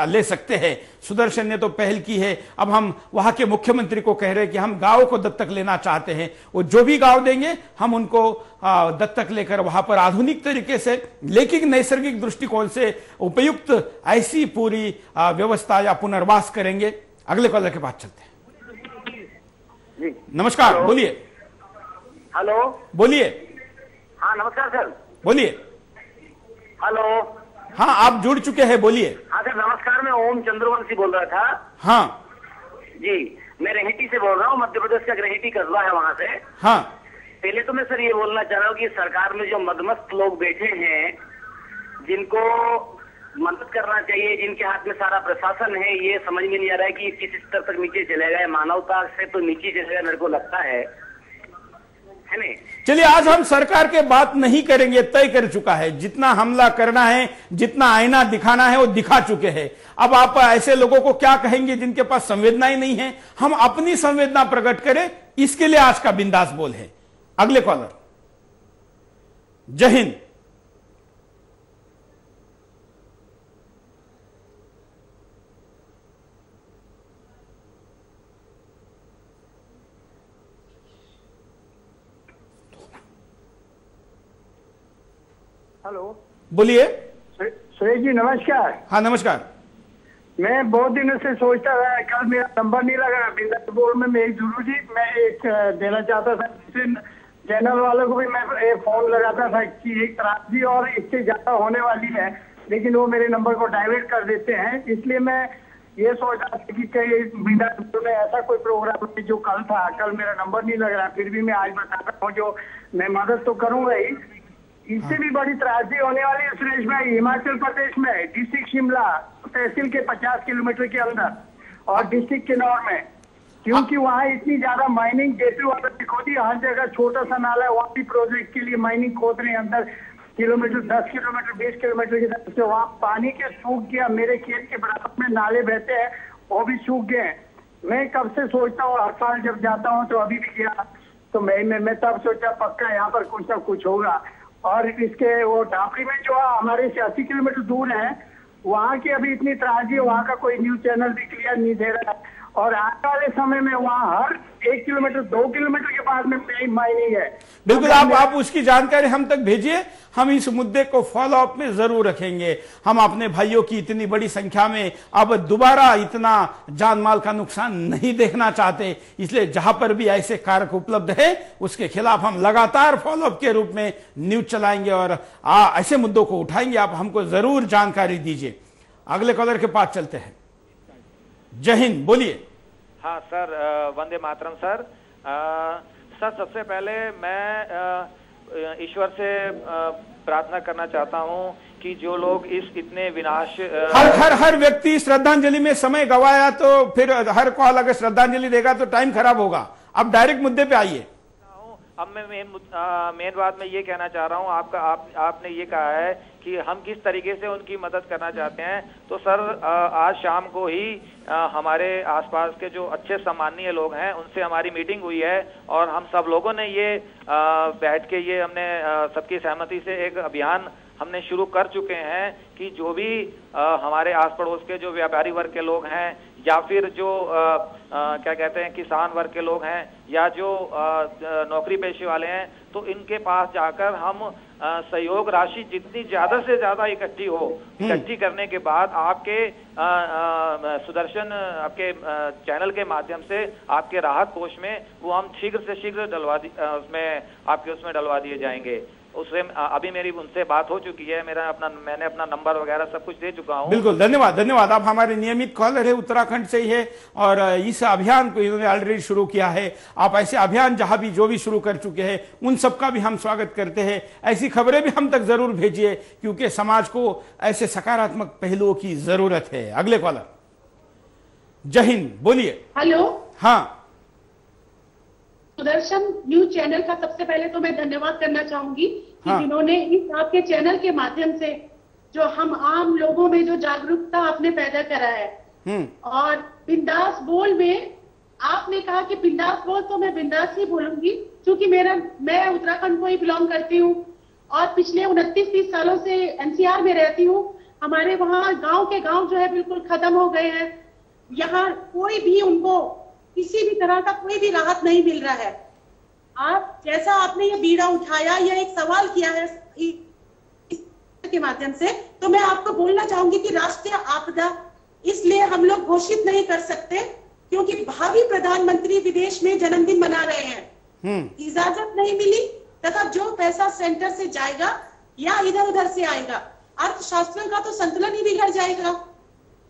ले सकते हैं। सुदर्शन ने तो पहल की है, अब हम वहां के मुख्यमंत्री को कह रहे हैं कि हम गांवों को दत्तक लेना चाहते हैं। वो जो भी गांव देंगे हम उनको दत्तक लेकर वहां पर आधुनिक तरीके से, लेकिन नैसर्गिक दृष्टिकोण से उपयुक्त ऐसी पूरी व्यवस्था या पुनर्वास करेंगे। अगले कॉलर के पास चलते हैं। नमस्कार। बोलिए। हेलो। बोलिए। हाँ नमस्कार सर। बोलिए। हेलो। हाँ, आप जुड़ चुके हैं, बोलिए। हाँ सर नमस्कार, मैं ओम चंद्रवंशी बोल रहा था। हाँ जी, मैं रहेठी से बोल रहा हूँ, मध्य प्रदेश का रहेठी कस्बा है वहाँ से। हाँ, पहले तो मैं सर ये बोलना चाह रहा हूँ कि सरकार में जो मदमस्त लोग बैठे हैं, जिनको मदद करना चाहिए, जिनके हाथ में सारा प्रशासन है, ये समझ में नहीं आ रहा है कि किस स्तर तक नीचे चलेगा। मानवता से तो नीचे चलेगा मेरे को लगता है नहीं। चलिए, आज हम सरकार के बात नहीं करेंगे, तय कर चुका है। जितना हमला करना है, जितना आईना दिखाना है, वो दिखा चुके हैं। अब आप ऐसे लोगों को क्या कहेंगे जिनके पास संवेदना ही नहीं है? हम अपनी संवेदना प्रकट करें, इसके लिए आज का बिंदास बोल है। अगले कॉलर। जय हिंद। हेलो, बोलिए। सुरेश जी नमस्कार। हाँ नमस्कार। मैं बहुत दिनों से सोचता था, कल मेरा नंबर नहीं लगा बिंदास बोल में। मैं जरूर जी मैं एक देना चाहता था, चैनल वालों को भी मैं एक फोन लगाता था कि एक त्रासदी और इससे ज्यादा होने वाली है, लेकिन वो मेरे नंबर को डाइवर्ट कर देते हैं। इसलिए मैं ये सोच रहा था कि कहीं बिंदास बोल में ऐसा कोई प्रोग्राम है जो कल था, कल मेरा नंबर नहीं लग रहा, फिर भी मैं आज बता रहा हूँ, जो मैं मदद तो करूंगा ही। इससे भी बड़ी त्रासदी होने वाली है सुरेश भाई, हिमाचल प्रदेश में डिस्ट्रिक्ट शिमला तहसील के 50 किलोमीटर के अंदर और डिस्ट्रिक्ट किन्नौर में, क्योंकि वहाँ इतनी ज्यादा माइनिंग जेपी वाटर की खोदी, हर जगह छोटा सा नाला है, वहाँ भी प्रोजेक्ट के लिए माइनिंग खोद रहे हैं अंदर किलोमीटर, 10 किलोमीटर 20 किलोमीटर की तरफ से। वहाँ पानी के सूख गया, मेरे खेत के बराबर में नाले बहते हैं, वो भी सूख गए। मैं कब से सोचता हूँ, हर साल जब जाता हूँ तो अभी भी गया तो मैं तब सोचा पक्का यहाँ पर कुछ ना कुछ होगा। और इसके वो डापरी में जो हमारे से 80 किलोमीटर दूर है, वहाँ की अभी इतनी त्रासदी है, वहाँ का कोई न्यूज चैनल भी क्लियर नहीं दे रहा है। और आने वाले समय में वहाँ हर 1 किलोमीटर 2 किलोमीटर के बाद में माइनिंग है। बिल्कुल, आप उसकी जानकारी हम तक भेजिए, हम इस मुद्दे को फॉलो अप में जरूर रखेंगे। हम अपने भाइयों की इतनी बड़ी संख्या में अब दोबारा इतना जान माल का नुकसान नहीं देखना चाहते, इसलिए जहां पर भी ऐसे कारक उपलब्ध है उसके खिलाफ हम लगातार फॉलो अप के रूप में न्यूज चलाएंगे और ऐसे मुद्दों को उठाएंगे। आप हमको जरूर जानकारी दीजिए। अगले कॉलर के पास चलते हैं। जय हिंद, बोलिए। हाँ sir, Vande Mataram sir. Sir सबसे पहले मैं ईश्वर से प्रार्थना करना चाहता हूँ कि जो लोग इस इतने विनाश हर व्यक्ति श्रद्धांजलि में समय गवाया तो फिर हर कॉल अगर श्रद्धांजलि देगा तो टाइम खराब होगा। अब डायरेक्ट मुद्दे पे आइए। अब मैं मेन बात मैं ये कहना चाह रहा हूँ, आपने ये कहा है कि हम किस तरीके से उनकी मदद करना चाहते हैं। तो सर आज शाम को ही हमारे आसपास के जो अच्छे सम्माननीय लोग हैं उनसे हमारी मीटिंग हुई है और हम सब लोगों ने ये बैठ के ये हमने सबकी सहमति से एक अभियान हमने शुरू कर चुके हैं कि जो भी हमारे आस पड़ोस के जो व्यापारी वर्ग के लोग हैं या फिर जो क्या कहते हैं किसान वर्ग के लोग हैं या जो नौकरी पेशे वाले हैं, तो इनके पास जाकर हम सहयोग राशि जितनी ज्यादा से ज्यादा इकट्ठी करने के बाद आपके सुदर्शन आपके चैनल के माध्यम से आपके राहत कोष में वो हम शीघ्र से शीघ्र उसमें डलवा दिए जाएंगे। उससे अभी मेरी उनसे बात हो चुकी है, मैंने अपना नंबर वगैरह सब कुछ दे चुका हूँ। बिल्कुल, धन्यवाद। आप हमारे नियमित कॉलर है, उत्तराखंड से ही है और इस अभियान को इन्होंने ऑलरेडी शुरू किया है। आप ऐसे अभियान जहां भी जो भी शुरू कर चुके हैं उन सबका भी हम स्वागत करते हैं। ऐसी खबरें भी हम तक जरूर भेजिए क्योंकि समाज को ऐसे सकारात्मक पहलुओं की जरूरत है। अगले कॉलर। जय हिंद, बोलिए। हेलो। हाँ, सुदर्शन न्यूज चैनल का सबसे पहले तो मैं धन्यवाद करना चाहूंगी कि जिन्होंने इस आपके चैनल के माध्यम से जो हम आम लोगों में जो जागरूकता आपने पैदा करा है। और बिंदास बोल में आपने कहा कि बिंदास बोल, तो मैं बिंदास ही बोलूंगी क्योंकि मैं उत्तराखंड को ही बिलोंग करती हूँ और पिछले 29-30 सालों से एनसीआर में रहती हूँ। हमारे वहाँ गाँव के गाँव जो है बिल्कुल खत्म हो गए हैं। यहाँ कोई भी उनको किसी भी तरह का कोई भी राहत नहीं मिल रहा है। आप जैसा आपने ये बीड़ा उठाया या एक सवाल किया है के माध्यम से, तो मैं आपको बोलना चाहूंगी कि राष्ट्रीय आपदा इसलिए हम लोग घोषित नहीं कर सकते क्योंकि भावी प्रधानमंत्री विदेश में जन्मदिन मना रहे हैं। इजाजत नहीं मिली तथा जो पैसा सेंटर से जाएगा या इधर उधर से आएगा, अर्थशास्त्र का तो संतुलन ही बिगड़ जाएगा।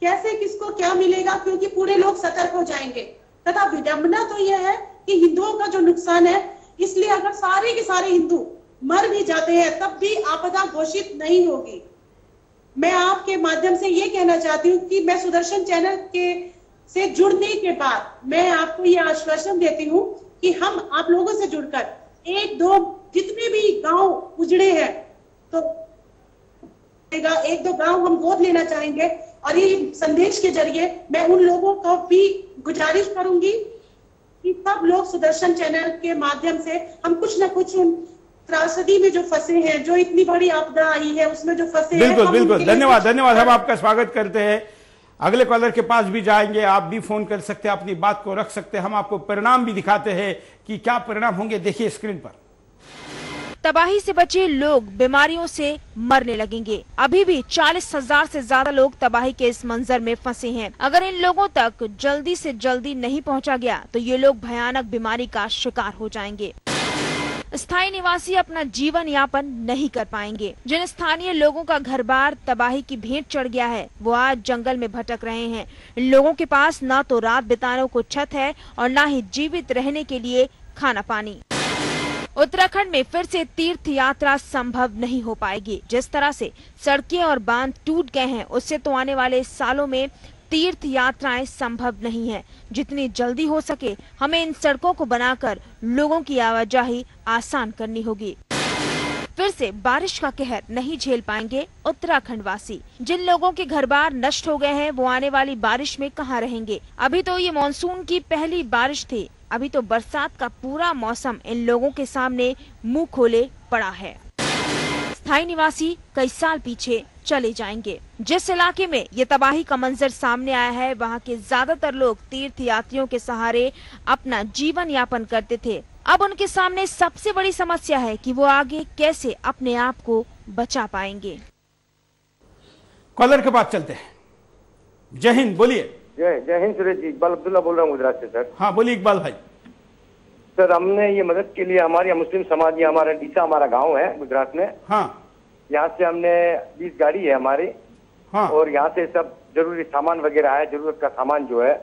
कैसे किसको क्या मिलेगा, क्योंकि पूरे लोग सतर्क हो जाएंगे। तथा विडंबना तो यह है कि हिंदुओं का जो नुकसान है, इसलिए अगर सारे के सारे हिंदू मर भी जाते हैं तब भी आपदा घोषित नहीं होगी। मैं आपके माध्यम से ये कहना चाहती हूँ कि मैं सुदर्शन चैनल के से जुड़ने के बाद मैं आपको ये आश्वासन देती हूँ कि हम आप लोगों से जुड़कर एक दो जितने भी गांव उजड़े हैं तो एक दो गांव हम गोद लेना चाहेंगे। और ये संदेश के जरिए मैं उन लोगों को भी गुजारिश करूंगी कि सब लोग सुदर्शन चैनल के माध्यम से हम कुछ न कुछ उन त्रासदी में जो फंसे हैं, जो इतनी बड़ी आपदा आई है उसमें जो फंसे हैं। बिल्कुल बिल्कुल, धन्यवाद धन्यवाद। हम आपका स्वागत करते हैं। अगले कॉलर के पास भी जाएंगे, आप भी फोन कर सकते हैं, अपनी बात को रख सकते हैं। हम आपको परिणाम भी दिखाते हैं कि क्या परिणाम होंगे, देखिए स्क्रीन पर। तबाही से बचे लोग बीमारियों से मरने लगेंगे। अभी भी 40,000 से ज्यादा लोग तबाही के इस मंजर में फंसे हैं। अगर इन लोगों तक जल्दी से जल्दी नहीं पहुंचा गया तो ये लोग भयानक बीमारी का शिकार हो जाएंगे। स्थायी निवासी अपना जीवन यापन नहीं कर पाएंगे। जिन स्थानीय लोगों का घर बार तबाही की भेंट चढ़ गया है, वो आज जंगल में भटक रहे हैं। इन लोगों के पास न तो रात बिताने को छत है और न ही जीवित रहने के लिए खाना पानी। उत्तराखंड में फिर से तीर्थ यात्रा संभव नहीं हो पाएगी। जिस तरह से सड़कें और बांध टूट गए हैं, उससे तो आने वाले सालों में तीर्थ यात्राएं संभव नहीं है। जितनी जल्दी हो सके हमें इन सड़कों को बनाकर लोगों की आवाजाही आसान करनी होगी। फिर से बारिश का कहर नहीं झेल पाएंगे उत्तराखंड वासी। जिन लोगों के घर बार नष्ट हो गए हैं, वो आने वाली बारिश में कहाँ रहेंगे। अभी तो ये मानसून की पहली बारिश थी, अभी तो बरसात का पूरा मौसम इन लोगों के सामने मुंह खोले पड़ा है। स्थायी निवासी कई साल पीछे चले जाएंगे। जिस इलाके में ये तबाही का मंजर सामने आया है, वहाँ के ज्यादातर लोग तीर्थ यात्रियों के सहारे अपना जीवन यापन करते थे। अब उनके सामने सबसे बड़ी समस्या है कि वो आगे कैसे अपने आप को बचा पाएंगे। कॉलर के पास चलते हैं। जय हिंद, बोलिए। जय हिंद सुरेश जी, इकबाल अब्दुल्ला बोल रहा हूँ गुजरात से सर। हाँ बोलिए इकबाल भाई। सर हमने ये मदद के लिए हमारे मुस्लिम समाज, हमारा डीसा हमारा गांव है गुजरात में। हाँ। यहाँ से हमने 20 गाड़ी है हमारी। हाँ। और यहाँ से सब जरूरी सामान वगैरह है, जरूरत का सामान जो है,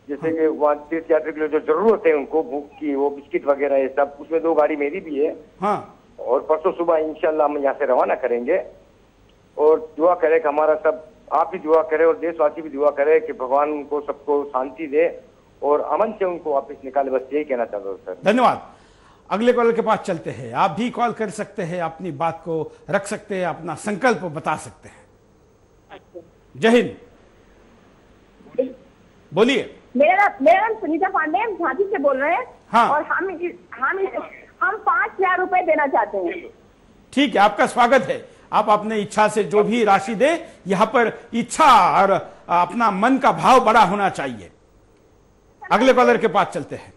जैसे कि वहाँ तीर्थ यात्री के लिए जो जरूरत है उनको भूख की, वो बिस्किट वगैरह ये सब, उसमें 2 गाड़ी मेरी भी है। हाँ। और परसों सुबह इंशाल्लाह हम यहाँ से रवाना करेंगे। और दुआ करें कि हमारा सब, आप भी दुआ करें और देशवासी भी दुआ करें कि भगवान उनको सबको शांति दे और अमन से उनको वापस निकाले। बस यही कहना चाहता हूँ सर। धन्यवाद। अगले कॉलर के पास चलते हैं। आप भी कॉल कर सकते हैं, अपनी बात को रख सकते हैं, अपना संकल्प बता सकते हैं। जय हिंद, बोलिए। मेरा नाम सुनीता पांडे, हम झांसी से बोल रहे हैं। हाँ। और हम 5,000 रुपए देना चाहते हैं। ठीक है, आपका स्वागत है। आप अपने इच्छा से जो भी राशि दे, यहाँ पर इच्छा और अपना मन का भाव बड़ा होना चाहिए। अगले कॉलर के पास चलते हैं।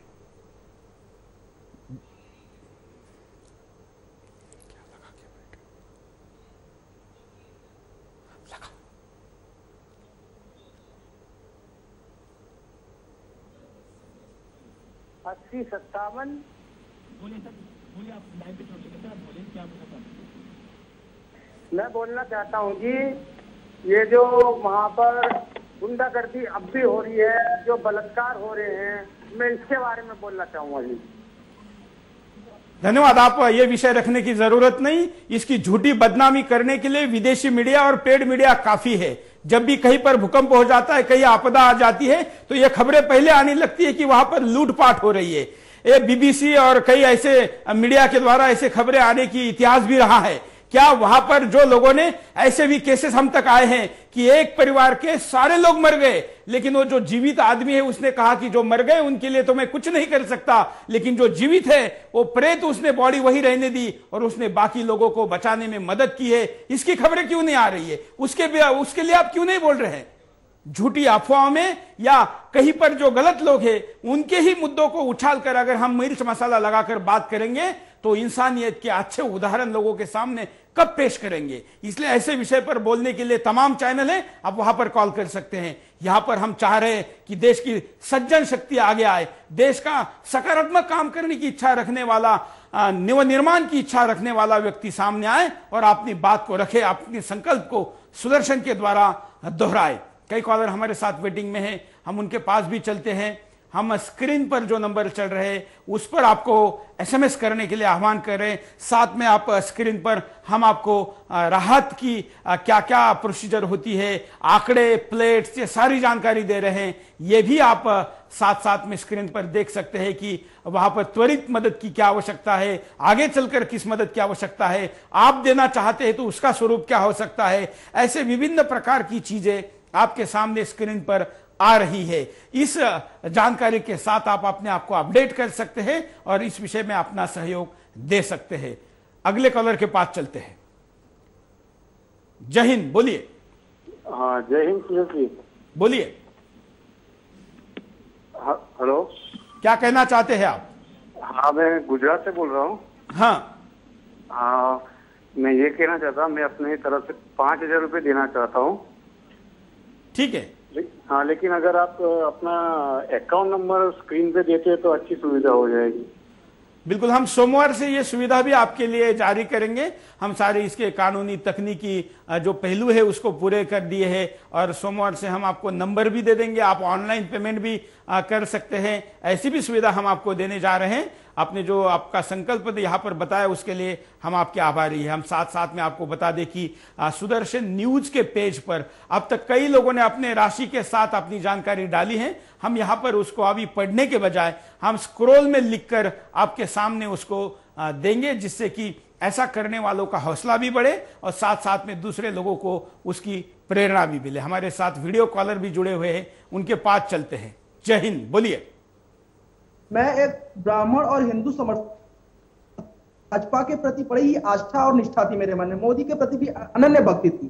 अस्सी 57। मैं बोलना चाहता हूँ जी, ये जो वहाँ पर गुंडागर्दी अब भी हो रही है, जो बलात्कार हो रहे हैं, मैं इसके बारे में बोलना चाहूंगा जी। धन्यवाद। आप ये विषय रखने की जरूरत नहीं। इसकी झूठी बदनामी करने के लिए विदेशी मीडिया और पेड मीडिया काफी है। जब भी कहीं पर भूकंप हो जाता है, कहीं आपदा आ जाती है, तो ये खबरें पहले आने लगती है कि वहां पर लूटपाट हो रही है। ये बीबीसी और कई ऐसे मीडिया के द्वारा ऐसे खबरें आने की इतिहास भी रहा है। क्या वहां पर जो लोगों ने, ऐसे भी केसेस हम तक आए हैं कि एक परिवार के सारे लोग मर गए, लेकिन वो जो जीवित आदमी है उसने कहा कि जो मर गए उनके लिए तो मैं कुछ नहीं कर सकता, लेकिन जो जीवित है वो प्रेत, उसने बॉडी वही रहने दी और उसने बाकी लोगों को बचाने में मदद की है। इसकी खबरें क्यों नहीं आ रही है? उसके लिए आप क्यों नहीं बोल रहे हैं? झूठी अफवाहों में या कहीं पर जो गलत लोग हैं उनके ही मुद्दों को उछाल कर अगर हम मिर्च मसाला लगाकर बात करेंगे तो इंसानियत के अच्छे उदाहरण लोगों के सामने कब पेश करेंगे? इसलिए ऐसे विषय पर बोलने के लिए तमाम चैनल हैं, आप वहां पर कॉल कर सकते हैं। यहां पर हम चाह रहे हैं कि देश की सज्जन शक्ति आगे आए, देश का सकारात्मक काम करने की इच्छा रखने वाला नवनिर्माण की इच्छा रखने वाला व्यक्ति सामने आए और अपनी बात को रखे, अपने संकल्प को सुदर्शन के द्वारा दोहराए। कई कॉलर हमारे साथ वेटिंग में हैं, हम उनके पास भी चलते हैं। हम स्क्रीन पर जो नंबर चल रहे हैं उस पर आपको एसएमएस करने के लिए आह्वान कर रहे हैं। साथ में आप स्क्रीन पर हम आपको राहत की क्या क्या प्रोसीजर होती है, आंकड़े, प्लेट्स, ये सारी जानकारी दे रहे हैं। ये भी आप साथ साथ में स्क्रीन पर देख सकते हैं कि वहां पर त्वरित मदद की क्या आवश्यकता है, आगे चलकर किस मदद की आवश्यकता है, आप देना चाहते हैं तो उसका स्वरूप क्या हो सकता है। ऐसे विभिन्न प्रकार की चीजें आपके सामने स्क्रीन पर आ रही है। इस जानकारी के साथ आप अपने आप को अपडेट कर सकते हैं और इस विषय में अपना सहयोग दे सकते हैं। अगले कॉलर के पास चलते हैं। जय हिंद, बोलिए। हाँ, जय हिंद सुरेश जी, बोलिए। हेलो, क्या कहना चाहते हैं आप? हाँ, मैं गुजरात से बोल रहा हूँ। हाँ, मैं ये कहना चाहता हूँ, मैं अपने तरफ से 5,000 रुपये देना चाहता हूँ। ठीक है। हाँ, लेकिन अगर आप अपना अकाउंट नंबर स्क्रीन पे देते हैं तो अच्छी सुविधा हो जाएगी। बिल्कुल, हम सोमवार से ये सुविधा भी आपके लिए जारी करेंगे। हम सारे इसके कानूनी तकनीकी जो पहलू है उसको पूरे कर दिए हैं और सोमवार से हम आपको नंबर भी दे देंगे, आप ऑनलाइन पेमेंट भी कर सकते हैं। ऐसी भी सुविधा हम आपको देने जा रहे हैं। आपने जो आपका संकल्प यहाँ पर बताया उसके लिए हम आपके आभारी हैं। हम साथ साथ में आपको बता दें कि सुदर्शन न्यूज के पेज पर अब तक कई लोगों ने अपने राशि के साथ अपनी जानकारी डाली है। हम यहाँ पर उसको अभी पढ़ने के बजाय हम स्क्रॉल में लिखकर आपके सामने उसको देंगे, जिससे कि ऐसा करने वालों का हौसला भी बढ़े और साथ साथ में दूसरे लोगों को उसकी प्रेरणा भी मिले। हमारे साथ वीडियो कॉलर भी जुड़े हुए हैं, उनके पास चलते हैं। जय हिंद, बोलिए। मैं एक ब्राह्मण और हिंदू समर्थक, भाजपा के प्रति बड़ी ही आस्था और निष्ठा थी मेरे मन में, मोदी के प्रति भी अनन्य भक्ति थी।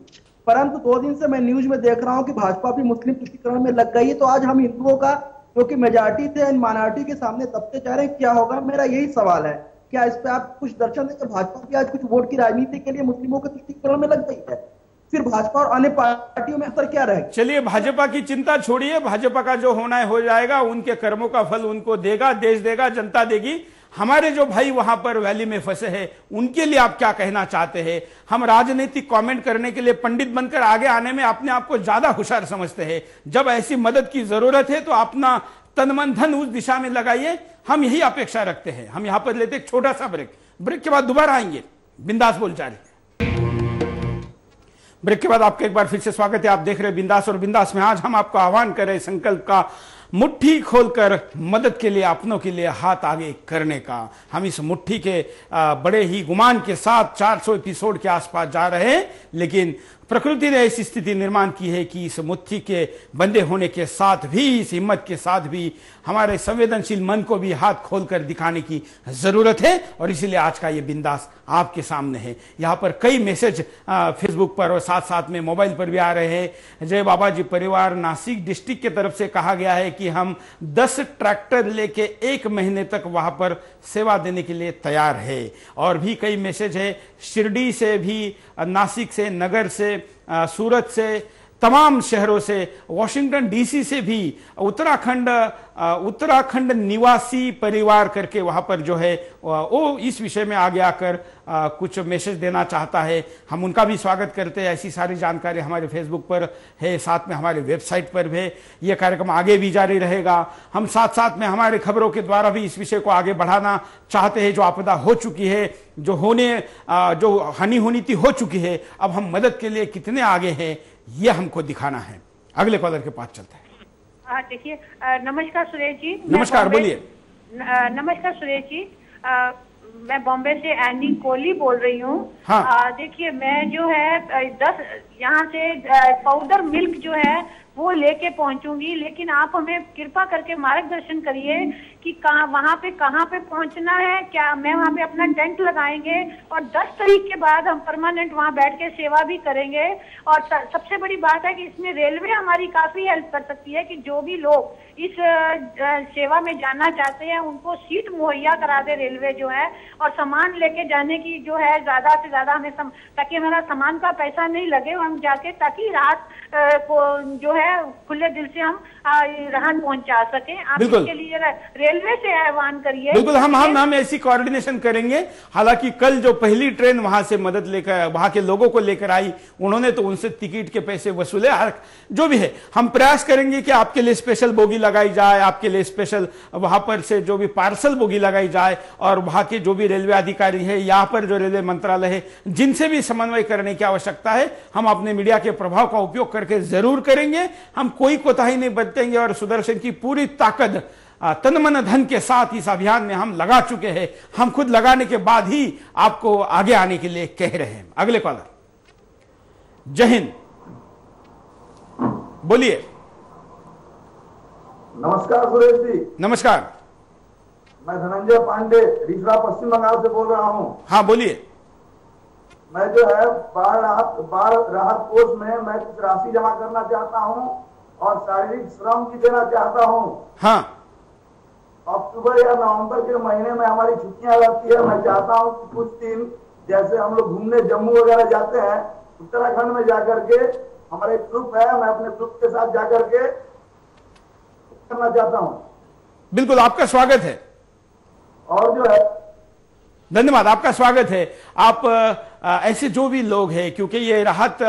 परंतु 2 दिन से मैं न्यूज में देख रहा हूं कि भाजपा भी मुस्लिम तुष्टीकरण में लग गई है। तो आज हम हिंदुओं का जो कि मेजॉरिटी थे माइनॉरिटी के सामने दबते जा रहे हैं, क्या होगा? मेरा यही सवाल है, क्या इस पे आप कुछ दर्शन देंगे? भाजपा भी आज कुछ वोट की राजनीति के लिए मुस्लिमों के तुष्टीकरण में लग गई है, फिर भाजपा और अन्य पार्टियों में असर क्या रहेगा? चलिए, भाजपा की चिंता छोड़िए, भाजपा का जो होना है हो जाएगा। उनके कर्मों का फल उनको देगा, देश देगा, जनता देगी। हमारे जो भाई वहां पर वैली में फंसे हैं उनके लिए आप क्या कहना चाहते हैं? हम राजनीतिक कमेंट करने के लिए पंडित बनकर आगे आने में अपने आप को ज्यादा होशियार समझते हैं। जब ऐसी मदद की जरूरत है तो अपना तन मन धन उस दिशा में लगाइए। हम यही अपेक्षा रखते हैं। हम यहां पर लेते एक छोटा सा ब्रेक के बाद दोबारा आएंगे। बिंदास बोल जा रहे। ब्रेक के बाद आपका एक बार फिर से स्वागत है। आप देख रहे बिंदास, और बिंदास में आज हम आपको आह्वान कर रहे संकल्प का, मुट्ठी खोलकर मदद के लिए, अपनों के लिए हाथ आगे करने का। हम इस मुट्ठी के बड़े ही गुमान के साथ 400 एपिसोड के आसपास जा रहे हैं, लेकिन प्रकृति ने ऐसी स्थिति निर्माण की है कि इस मुट्ठी के बंधे होने के साथ भी, इस हिम्मत के साथ भी हमारे संवेदनशील मन को भी हाथ खोलकर दिखाने की जरूरत है। और इसीलिए आज का ये बिंदास आपके सामने है। यहाँ पर कई मैसेज फेसबुक पर और साथ साथ में मोबाइल पर भी आ रहे हैं। जय बाबा जी परिवार नासिक डिस्ट्रिक्ट की तरफ से कहा गया है कि हम 10 ट्रैक्टर लेके 1 महीने तक वहां पर सेवा देने के लिए तैयार है। और भी कई मैसेज है शिरडी से भी, नासिक से, नगर से, सूरत से, तमाम शहरों से, वॉशिंगटन डीसी से भी, उत्तराखंड निवासी परिवार करके वहां पर जो है वो इस विषय में आगे आकर कुछ मैसेज देना चाहता है। हम उनका भी स्वागत करते हैं। ऐसी सारी जानकारी हमारे फेसबुक पर है, साथ में हमारे वेबसाइट पर भी। ये कार्यक्रम आगे भी जारी रहेगा। हम साथ साथ में हमारे खबरों के द्वारा भी इस विषय को आगे बढ़ाना चाहते हैं। जो आपदा हो चुकी है, जो हानि होनी थी हो चुकी है, अब हम मदद के लिए कितने आगे हैं ये हमको दिखाना है। अगले कॉलर के पास चलते हैं। देखिए, नमस्कार सुरेश जी। नमस्कार, बोलिए। नमस्कार सुरेश जी, मैं बॉम्बे से एनी कोहली बोल रही हूँ। हाँ। देखिए, मैं जो है 10 यहाँ से पाउडर मिल्क जो है वो लेके पहुंचूंगी, लेकिन आप हमें कृपा करके मार्गदर्शन करिए कि वहाँ पे कहाँ पे पहुंचना है। क्या मैं वहाँ पे अपना टेंट लगाएंगे और 10 तारीख के बाद हम परमानेंट वहाँ बैठ के सेवा भी करेंगे। और सबसे बड़ी बात है कि इसमें रेलवे हमारी काफी हेल्प कर सकती है कि जो भी लोग इस सेवा में जाना चाहते हैं उनको सीट मुहैया करा दे रेलवे जो है, और सामान लेके जाने की जो है ज्यादा से ज्यादा हमें ताकि हमारा सामान का पैसा नहीं लगे, हम जाके ताकि रात को जो है है खुले दिल से हम राहत पहुंचा सकें। आप बिल्कुल। इसके लिए रेलवे से आह्वान करिए। बिल्कुल, हम ऐसी कोऑर्डिनेशन करेंगे। हालांकि कल जो पहली ट्रेन वहां से मदद लेकर वहां के लोगों को लेकर आई, उन्होंने तो उनसे टिकट के पैसे वसूले। जो भी है, हम प्रयास करेंगे कि आपके लिए स्पेशल बोगी लगाई जाए, आपके लिए स्पेशल वहां पर से जो भी पार्सल बोगी लगाई जाए, और वहां के जो भी रेलवे अधिकारी है, यहां पर जो रेलवे मंत्रालय है, जिनसे भी समन्वय करने की आवश्यकता है, हम अपने मीडिया के प्रभाव का उपयोग करके जरूर करेंगे। हम कोई कोताही नहीं बरतेंगे और सुदर्शन की पूरी ताकत तन मन धन के साथ इस अभियान में हम लगा चुके हैं। हम खुद लगाने के बाद ही आपको आगे आने के लिए कह रहे हैं। अगले कॉलर। जय हिंद, बोलिए। नमस्कार सुरेश जी। नमस्कार, मैं धनंजय पांडे रीसरा पश्चिम बंगाल से बोल रहा हूँ। हाँ बोलिए। मैं जो है बाढ़ राहत कोष में मैं कुछ राशि जमा करना चाहता हूँ और शारीरिक श्रम की देना चाहता हूँ। हाँ, अक्टूबर या नवंबर के महीने में हमारी छुट्टियां रहती है। मैं चाहता हूँ कि कुछ दिन जैसे हम लोग घूमने जम्मू वगैरह जाते हैं, उत्तराखंड में जाकर के हमारा एक ग्रुप है, मैं अपने ग्रुप के साथ जाकर के करना चाहता हूँ। बिल्कुल, आपका स्वागत है। और जो है, धन्यवाद, आपका स्वागत है। आप ऐसे जो भी लोग हैं, क्योंकि ये राहत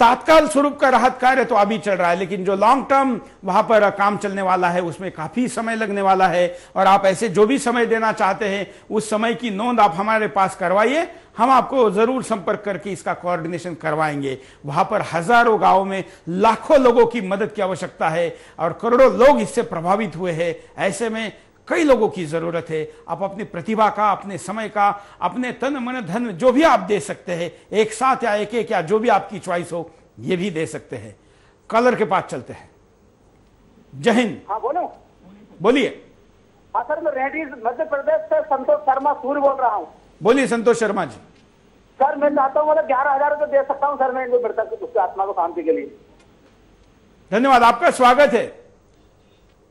तात्काल स्वरूप का राहत कार्य तो अभी चल रहा है, लेकिन जो लॉन्ग टर्म वहां पर काम चलने वाला है उसमें काफी समय लगने वाला है। और आप ऐसे जो भी समय देना चाहते हैं, उस समय की नोंद आप हमारे पास करवाइए। हम आपको जरूर संपर्क करके इसका कोऑर्डिनेशन करवाएंगे। वहां पर हजारों गांवों में लाखों लोगों की मदद की आवश्यकता है और करोड़ों लोग इससे प्रभावित हुए हैं। ऐसे में कई लोगों की जरूरत है। आप अपनी प्रतिभा का, अपने समय का, अपने तन मन धन जो भी आप दे सकते हैं, एक साथ या एक या जो भी आपकी चॉइस हो, ये भी दे सकते हैं। कॉलर के पास चलते हैं। जय हिंद। हाँ बोलो। बोलिए। हाँ सर, मैं रेड्डी मध्य प्रदेश से संतोष शर्मा सूर्य बोल रहा हूँ। बोलिए संतोष शर्मा जी। सर मैं चाहता हूँ 11,000 रुपये दे सकता हूँ सर मैं इनको मृतक उसकी आत्मा को शांति के लिए। धन्यवाद, आपका स्वागत है।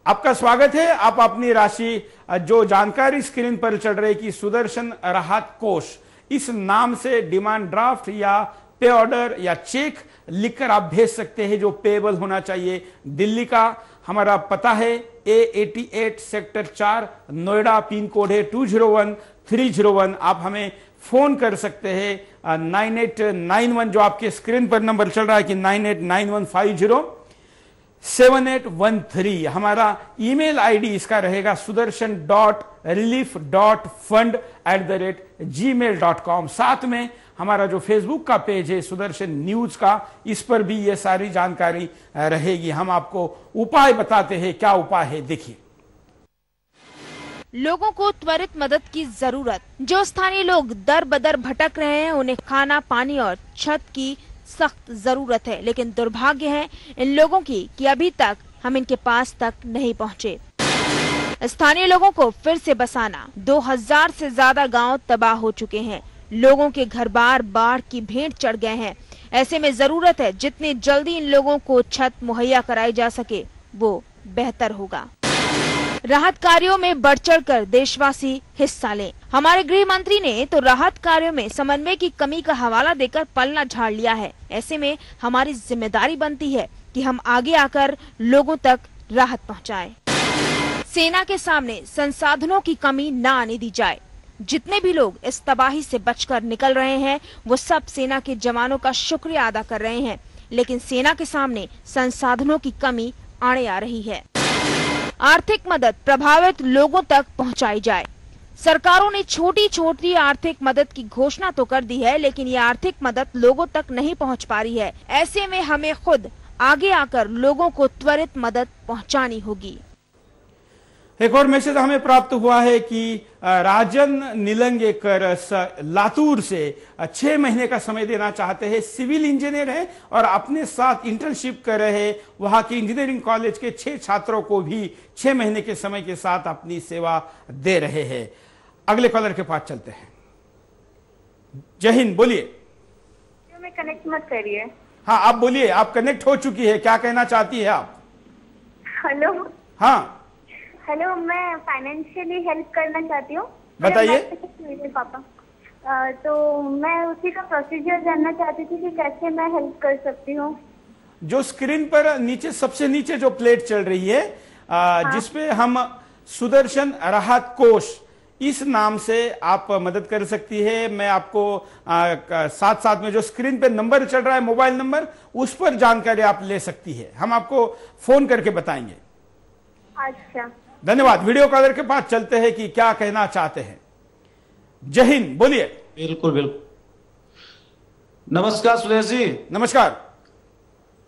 आपका स्वागत है। आप अपनी राशि, जो जानकारी स्क्रीन पर चल रही कि सुदर्शन राहत कोष, इस नाम से डिमांड ड्राफ्ट या पे ऑर्डर या चेक लिखकर आप भेज सकते हैं, जो पेएबल होना चाहिए। दिल्ली का हमारा पता है A88 sector 4 Noida, pin code है 201301। आप हमें फोन कर सकते हैं 9891, जो आपके स्क्रीन पर नंबर चल रहा है कि 9891507813। हमारा ईमेल आईडी इसका रहेगा sudarshan.relief.fund@gmail.com। साथ में हमारा जो फेसबुक का पेज है सुदर्शन न्यूज का, इस पर भी ये सारी जानकारी रहेगी। हम आपको उपाय बताते हैं। क्या उपाय है, देखिए। लोगों को त्वरित मदद की जरूरत। जो स्थानीय लोग दर बदर भटक रहे हैं, उन्हें खाना, पानी और छत की सख्त जरूरत है। लेकिन दुर्भाग्य है इन लोगों की कि अभी तक हम इनके पास तक नहीं पहुंचे। स्थानीय लोगों को फिर से बसाना। 2000 से ज्यादा गांव तबाह हो चुके हैं। लोगों के घर बार बाढ़ की भेंट चढ़ गए हैं। ऐसे में जरूरत है जितनी जल्दी इन लोगों को छत मुहैया कराई जा सके वो बेहतर होगा। राहत कार्यों में बढ़ चढ़कर देशवासी हिस्सा लें। हमारे गृह मंत्री ने तो राहत कार्यों में समन्वय की कमी का हवाला देकर पलना झाड़ लिया है। ऐसे में हमारी जिम्मेदारी बनती है कि हम आगे आकर लोगों तक राहत पहुंचाएं। सेना के सामने संसाधनों की कमी न आने दी जाए। जितने भी लोग इस तबाही से बचकर निकल रहे हैं, वो सब सेना के जवानों का शुक्रिया अदा कर रहे हैं। लेकिन सेना के सामने संसाधनों की कमी आड़े आ रही है। आर्थिक मदद प्रभावित लोगों तक पहुंचाई जाए। सरकारों ने छोटी छोटी आर्थिक मदद की घोषणा तो कर दी है, लेकिन ये आर्थिक मदद लोगों तक नहीं पहुंच पा रही है। ऐसे में हमें खुद आगे आकर लोगों को त्वरित मदद पहुंचानी होगी। एक और मैसेज हमें प्राप्त हुआ है कि राजन निलंगेकर लातूर से 6 महीने का समय देना चाहते हैं। सिविल इंजीनियर है और अपने साथ इंटर्नशिप कर रहे हैं। वहां के इंजीनियरिंग कॉलेज के 6 छात्रों को भी 6 महीने के समय के साथ अपनी सेवा दे रहे हैं। अगले कॉलर के पास चलते हैं। जय हिंद, बोलिए। मैं कनेक्ट मत करिए। हाँ आप बोलिए, आप कनेक्ट हो चुकी है, क्या कहना चाहती है आप? हेलो। हाँ हेलो, मैं फाइनेंशियली हेल्प करना चाहती हूँ। बताइए। पापा, तो मैं उसी का प्रोसीजर जानना चाहती थी कि कैसे मैं हेल्प कर सकती हूँ। जो स्क्रीन पर नीचे सबसे नीचे जो प्लेट चल रही है जिसपे हम सुदर्शन राहत कोष इस नाम से आप मदद कर सकती है। मैं आपको साथ साथ में जो स्क्रीन पे नंबर चल रहा है मोबाइल नंबर, उस पर जानकारी आप ले सकती है, हम आपको फोन करके बताएंगे। अच्छा, धन्यवाद। वीडियो कॉलर के पास चलते हैं कि क्या कहना चाहते हैं। जय हिंद, बोलिए। बिल्कुल बिल्कुल। नमस्कार सुरेश जी। नमस्कार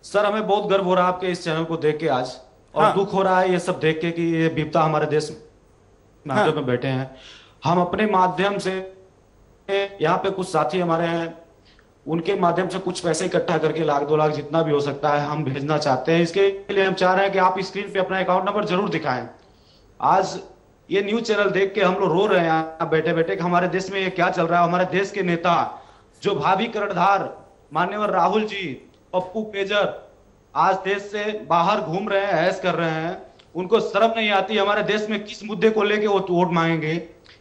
सर, हमें बहुत गर्व हो रहा है आपके इस चैनल को देख के आज, और दुख हो रहा है ये सब देख के कि ये विपदा हमारे देश में हम में बैठे हैं। हम अपने माध्यम से यहाँ पे कुछ साथी हमारे हैं, उनके माध्यम से कुछ पैसे इकट्ठा करके 1 लाख 2 लाख जितना भी हो सकता है हम भेजना चाहते हैं। इसके लिए हम चाह रहे हैं कि आप स्क्रीन पे अपना अकाउंट नंबर जरूर दिखाएं। आज ये न्यूज चैनल देख के हम लोग रो रहे हैं बैठे बैठे कि हमारे देश में ये क्या चल रहा है। हमारे देश के नेता जो भावी कर्णधार मान्यवर राहुल जी, पप्पू पेजर आज देश से बाहर घूम रहे हैं, ऐश कर रहे हैं, उनको शर्म नहीं आती हमारे देश में किस मुद्दे को लेके वो वोट मांगेंगे।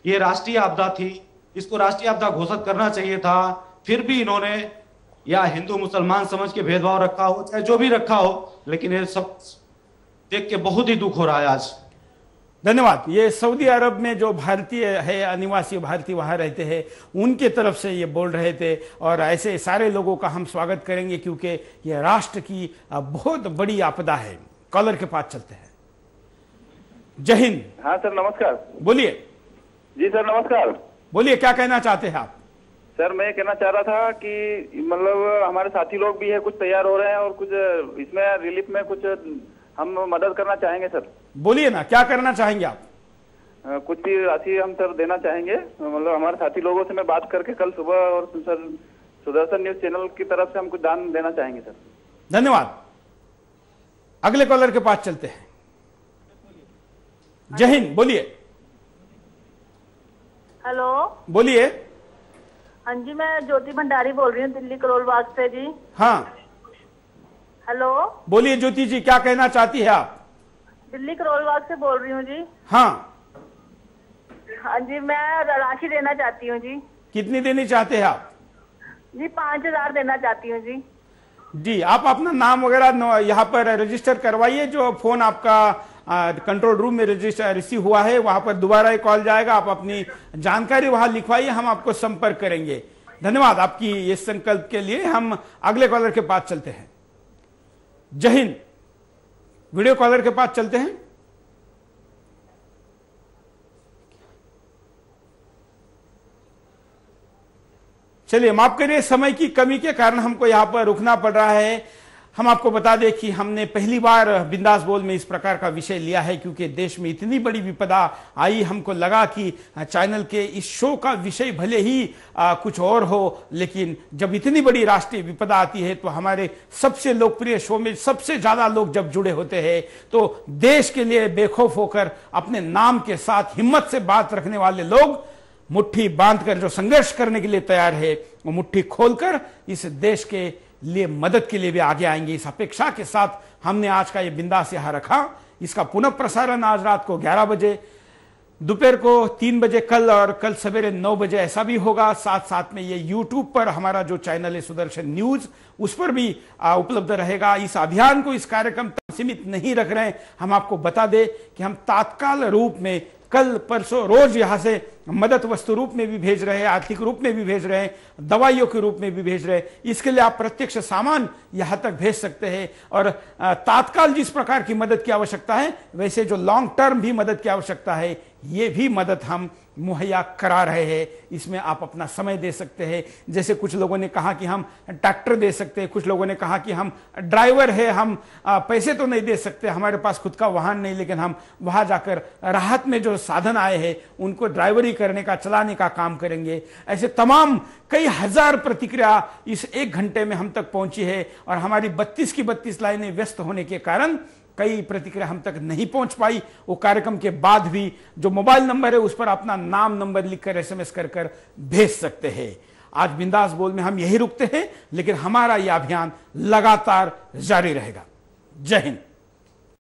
ये राष्ट्रीय आपदा थी, इसको राष्ट्रीय आपदा घोषित करना चाहिए था, फिर भी इन्होंने या हिंदू मुसलमान समझ के भेदभाव रखा हो, चाहे जो भी रखा हो, लेकिन ये सब देख के बहुत ही दुख हो रहा है आज। धन्यवाद। ये सऊदी अरब में जो भारतीय है, अनिवासी भारतीय वहां रहते हैं, उनके तरफ से ये बोल रहे थे, और ऐसे सारे लोगों का हम स्वागत करेंगे क्योंकि ये राष्ट्र की बहुत बड़ी आपदा है। कॉलर के पास चलते हैं। जय हिंद। हाँ सर, नमस्कार। बोलिए। जी सर, नमस्कार। बोलिए, क्या कहना चाहते हैं आप? सर, मैं कहना चाह रहा था कि मतलब हमारे साथी लोग भी है, कुछ तैयार हो रहे हैं और कुछ इसमें रिलीफ में कुछ हम मदद करना चाहेंगे सर। बोलिए ना, क्या करना चाहेंगे आप? कुछ भी राशि हम सर देना चाहेंगे। मतलब हमारे साथी लोगों से मैं बात करके कल सुबह, और सर सुदर्शन न्यूज चैनल की तरफ से हम कुछ दान देना चाहेंगे सर। धन्यवाद। अगले कॉलर के पास चलते हैं। जय हिंद, बोलिए। हेलो, बोलिए। हाँ जी, मैं ज्योति भंडारी बोल रही हूँ दिल्ली करोल बाग से जी। हाँ, हेलो, बोलिए ज्योति जी, क्या कहना चाहती है आप? दिल्ली करोल बाग से बोल रही हूँ जी। हाँ हाँ जी, मैं राशि देना चाहती हूँ जी। कितनी देनी चाहते हैं आप? जी 5000 देना चाहती हूँ जी। जी, आप अपना नाम वगैरह यहाँ पर रजिस्टर करवाइए। जो फोन आपका कंट्रोल रूम में रजिस्टर रिसीव हुआ है, वहां पर दोबारा एक कॉल जाएगा, आप अपनी जानकारी वहां लिखवाइए, हम आपको संपर्क करेंगे। धन्यवाद आपकी इस संकल्प के लिए। हम अगले कॉलर के पास चलते हैं। जय हिंद। वीडियो कॉलर के पास चलते हैं। चलिए, माफ करिए, समय की कमी के कारण हमको यहां पर रुकना पड़ रहा है। हम आपको बता दें कि हमने पहली बार बिंदास बोल में इस प्रकार का विषय लिया है क्योंकि देश में इतनी बड़ी विपदा आई। हमको लगा कि चैनल के इस शो का विषय भले ही कुछ और हो, लेकिन जब इतनी बड़ी राष्ट्रीय विपदा आती है तो हमारे सबसे लोकप्रिय शो में सबसे ज्यादा लोग जब जुड़े होते हैं तो देश के लिए बेखौफ होकर अपने नाम के साथ हिम्मत से बात रखने वाले लोग मुट्ठी बांधकर जो संघर्ष करने के लिए तैयार है, वो मुट्ठी खोलकर इस देश के लिए मदद के लिए भी आगे आएंगे। इस अपेक्षा के साथ हमने आज का ये बिंदास यहां रखा। इसका पुनः प्रसारण आज रात को 11 बजे, दोपहर को 3 बजे कल, और कल सवेरे 9 बजे ऐसा भी होगा। साथ साथ में ये YouTube पर हमारा जो चैनल है सुदर्शन न्यूज, उस पर भी उपलब्ध रहेगा। इस अभियान को, इस कार्यक्रम तक सीमित नहीं रख रहे हैं। हम आपको बता दें कि हम तात्काल रूप में कल परसों रोज यहां से मदद वस्तु रूप में भी भेज रहे हैं, आर्थिक रूप में भी भेज रहे हैं, दवाइयों के रूप में भी भेज रहे हैं। इसके लिए आप प्रत्यक्ष सामान यहां तक भेज सकते हैं। और तात्काल जिस प्रकार की मदद की आवश्यकता है, वैसे जो लॉन्ग टर्म भी मदद की आवश्यकता है, ये भी मदद हम मुहैया करा रहे हैं। इसमें आप अपना समय दे सकते हैं। जैसे कुछ लोगों ने कहा कि हम ट्रैक्टर दे सकते हैं, कुछ लोगों ने कहा कि हम ड्राइवर है, हम पैसे तो नहीं दे सकते, हमारे पास खुद का वाहन नहीं, लेकिन हम वहां जाकर राहत में जो साधन आए हैं उनको ड्राइवरी करने का, चलाने का काम करेंगे। ऐसे तमाम कई हजार प्रतिक्रिया इस 1 घंटे में हम तक पहुंची है, और हमारी 32 की 32 लाइनें व्यस्त होने के कारण कई प्रतिक्रिया हम तक नहीं पहुंच पाई। वो कार्यक्रम के बाद भी जो मोबाइल नंबर है उस पर अपना नाम, नंबर लिखकर SMS कर भेज सकते हैं। आज बिंदास बोल में हम यही रुकते हैं, लेकिन हमारा यह अभियान लगातार जारी रहेगा। जय हिंद।